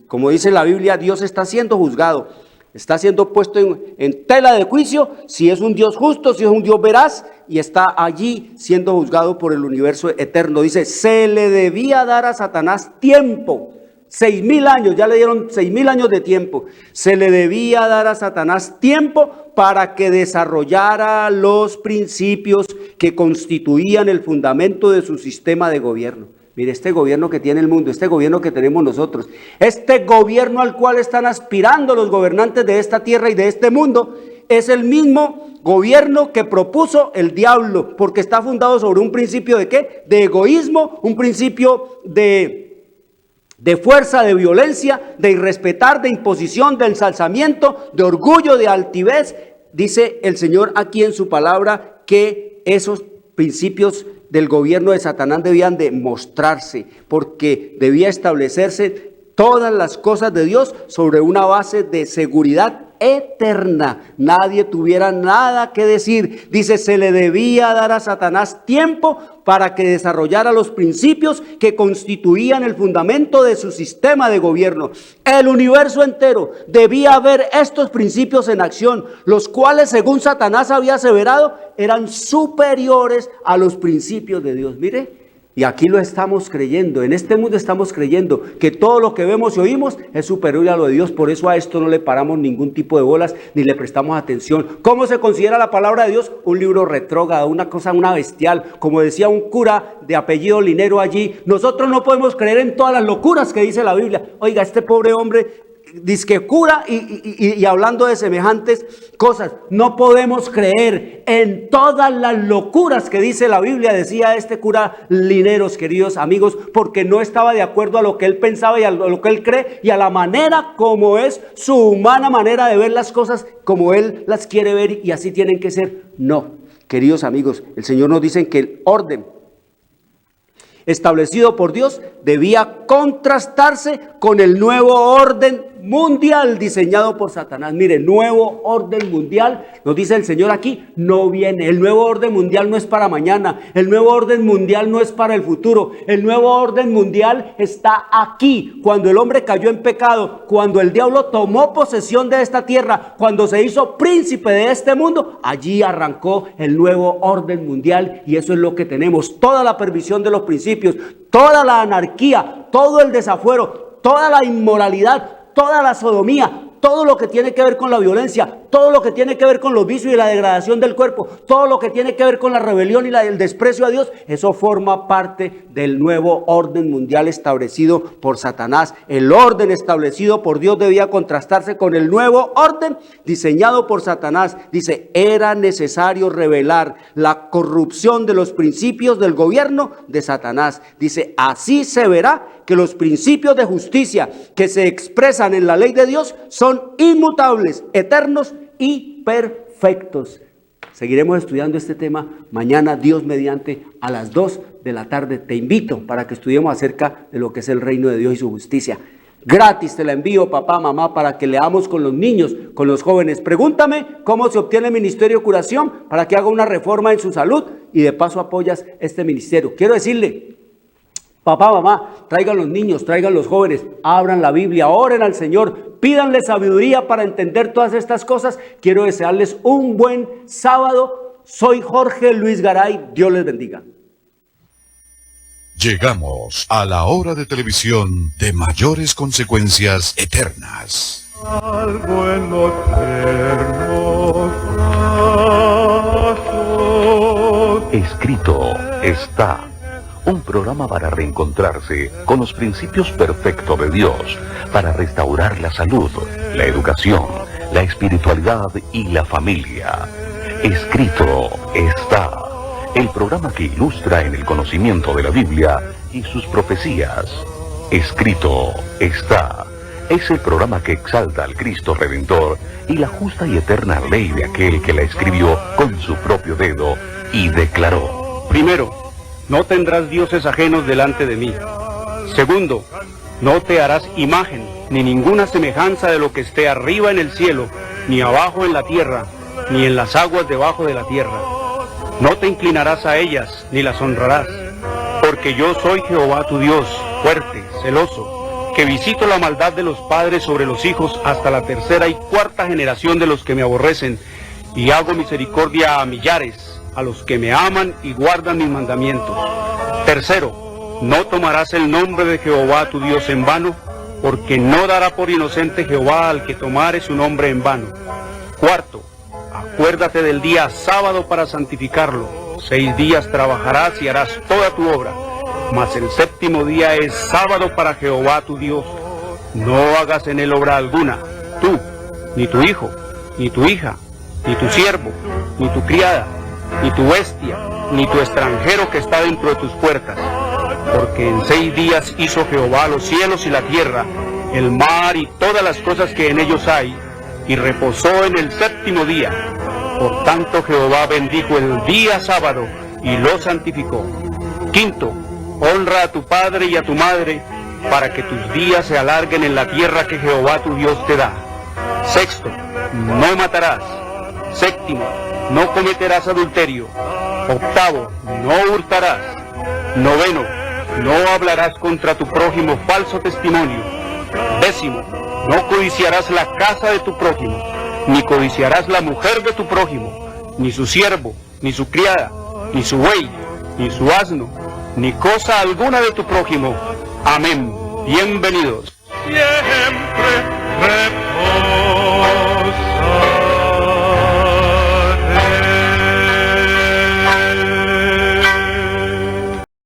S5: como dice la Biblia, Dios está siendo juzgado, está siendo puesto en tela de juicio, si es un Dios justo, si es un Dios veraz, y está allí siendo juzgado por el universo eterno. Dice, se le debía dar a Satanás tiempo, 6,000 años, ya le dieron 6,000 años de tiempo. Se le debía dar a Satanás tiempo para que desarrollara los principios que constituían el fundamento de su sistema de gobierno. Mire, este gobierno que tiene el mundo, este gobierno que tenemos nosotros, este gobierno al cual están aspirando los gobernantes de esta tierra y de este mundo, es el mismo gobierno que propuso el diablo, porque está fundado sobre un principio de ¿qué? De egoísmo, un principio de fuerza, de violencia, de irrespetar, de imposición, de ensalzamiento, de orgullo, de altivez. Dice el Señor aquí en su palabra que esos principios del gobierno de Satanás debían de mostrarse, porque debía establecerse todas las cosas de Dios sobre una base de seguridad eterna. Nadie tuviera nada que decir. Dice, se le debía dar a Satanás tiempo para que desarrollara los principios que constituían el fundamento de su sistema de gobierno. El universo entero debía ver estos principios en acción, los cuales, según Satanás había aseverado, eran superiores a los principios de Dios. Mire, y aquí lo estamos creyendo, en este mundo estamos creyendo que todo lo que vemos y oímos es superior a lo de Dios. Por eso a esto no le paramos ningún tipo de bolas ni le prestamos atención. ¿Cómo se considera la palabra de Dios? Un libro retrógrado, una cosa, una bestial. Como decía un cura de apellido Linero allí, nosotros no podemos creer en todas las locuras que dice la Biblia. Oiga, este pobre hombre dice que cura y hablando de semejantes cosas, no podemos creer en todas las locuras que dice la Biblia, decía este cura Lineros, queridos amigos, porque no estaba de acuerdo a lo que él pensaba y a lo que él cree y a la manera como es su humana manera de ver las cosas, como él las quiere ver y así tienen que ser. No, queridos amigos, el Señor nos dice que el orden establecido por Dios debía contrastarse con el nuevo orden mundial diseñado por Satanás. Mire, nuevo orden mundial, nos dice el Señor aquí, no viene. El nuevo orden mundial no es para mañana, el nuevo orden mundial no es para el futuro, el nuevo orden mundial está aquí. Cuando el hombre cayó en pecado, cuando el diablo tomó posesión de esta tierra, cuando se hizo príncipe de este mundo, allí arrancó el nuevo orden mundial y eso es lo que tenemos. Toda la perversión de los principios, toda la anarquía, todo el desafuero, toda la inmoralidad, toda la sodomía, todo lo que tiene que ver con la violencia, todo lo que tiene que ver con los vicios y la degradación del cuerpo, todo lo que tiene que ver con la rebelión y el desprecio a Dios, eso forma parte del nuevo orden mundial establecido por Satanás. El orden establecido por Dios debía contrastarse con el nuevo orden diseñado por Satanás. Dice, era necesario revelar la corrupción de los principios del gobierno de Satanás. Dice, así se verá que los principios de justicia que se expresan en la ley de Dios son inmutables, eternos y perfectos. Seguiremos estudiando este tema mañana, Dios mediante, a las 2 de la tarde. Te invito para que estudiemos acerca de lo que es el reino de Dios y su justicia. Gratis te la envío, papá, mamá, para que leamos con los niños, con los jóvenes. Pregúntame cómo se obtiene el Ministerio de Curación para que haga una reforma en su salud y de paso apoyas este ministerio. Quiero decirle, papá, mamá, traigan los niños, traigan los jóvenes, abran la Biblia, oren al Señor, pídanle sabiduría para entender todas estas cosas. Quiero desearles un buen sábado. Soy Jorge Luis Garay. Dios les bendiga.
S1: Llegamos a la hora de televisión de mayores consecuencias eternas.
S2: Algo en los ternos brazos.
S3: Escrito está. Un programa para reencontrarse con los principios perfectos de Dios, para restaurar la salud, la educación, la espiritualidad y la familia. Escrito está. El programa que ilustra en el conocimiento de la Biblia y sus profecías. Escrito está. Es el programa que exalta al Cristo Redentor y la justa y eterna ley de aquel que la escribió con su propio dedo y declaró.
S4: Primero, no tendrás dioses ajenos delante de mí. Segundo, no te harás imagen, ni ninguna semejanza de lo que esté arriba en el cielo, ni abajo en la tierra, ni en las aguas debajo de la tierra. No te inclinarás a ellas, ni las honrarás, porque yo soy Jehová tu Dios, fuerte, celoso, que visito la maldad de los padres sobre los hijos hasta la tercera y cuarta generación de los que me aborrecen, y hago misericordia a millares, a los que me aman y guardan mis mandamientos. Tercero, no tomarás el nombre de Jehová tu Dios en vano, porque no dará por inocente Jehová al que tomare su nombre en vano. Cuarto, acuérdate del día sábado para santificarlo. 6 días trabajarás y harás toda tu obra, mas el séptimo día es sábado para Jehová tu Dios. No hagas en él obra alguna, tú, ni tu hijo, ni tu hija, ni tu siervo, ni tu criada, ni tu bestia, ni tu extranjero que está dentro de tus puertas. Porque en 6 días hizo Jehová los cielos y la tierra, el mar y todas las cosas que en ellos hay, y reposó en el séptimo día. Por tanto Jehová bendijo el día sábado y lo santificó. Quinto, honra a tu padre y a tu madre, para que tus días se alarguen en la tierra que Jehová tu Dios te da. Sexto, no matarás. Séptimo, no cometerás adulterio. Octavo, no hurtarás. Noveno, no hablarás contra tu prójimo falso testimonio. Décimo, no codiciarás la casa de tu prójimo, ni codiciarás la mujer de tu prójimo, ni su siervo, ni su criada, ni su buey, ni su asno, ni cosa alguna de tu prójimo. Amén. Bienvenidos.
S2: Siempre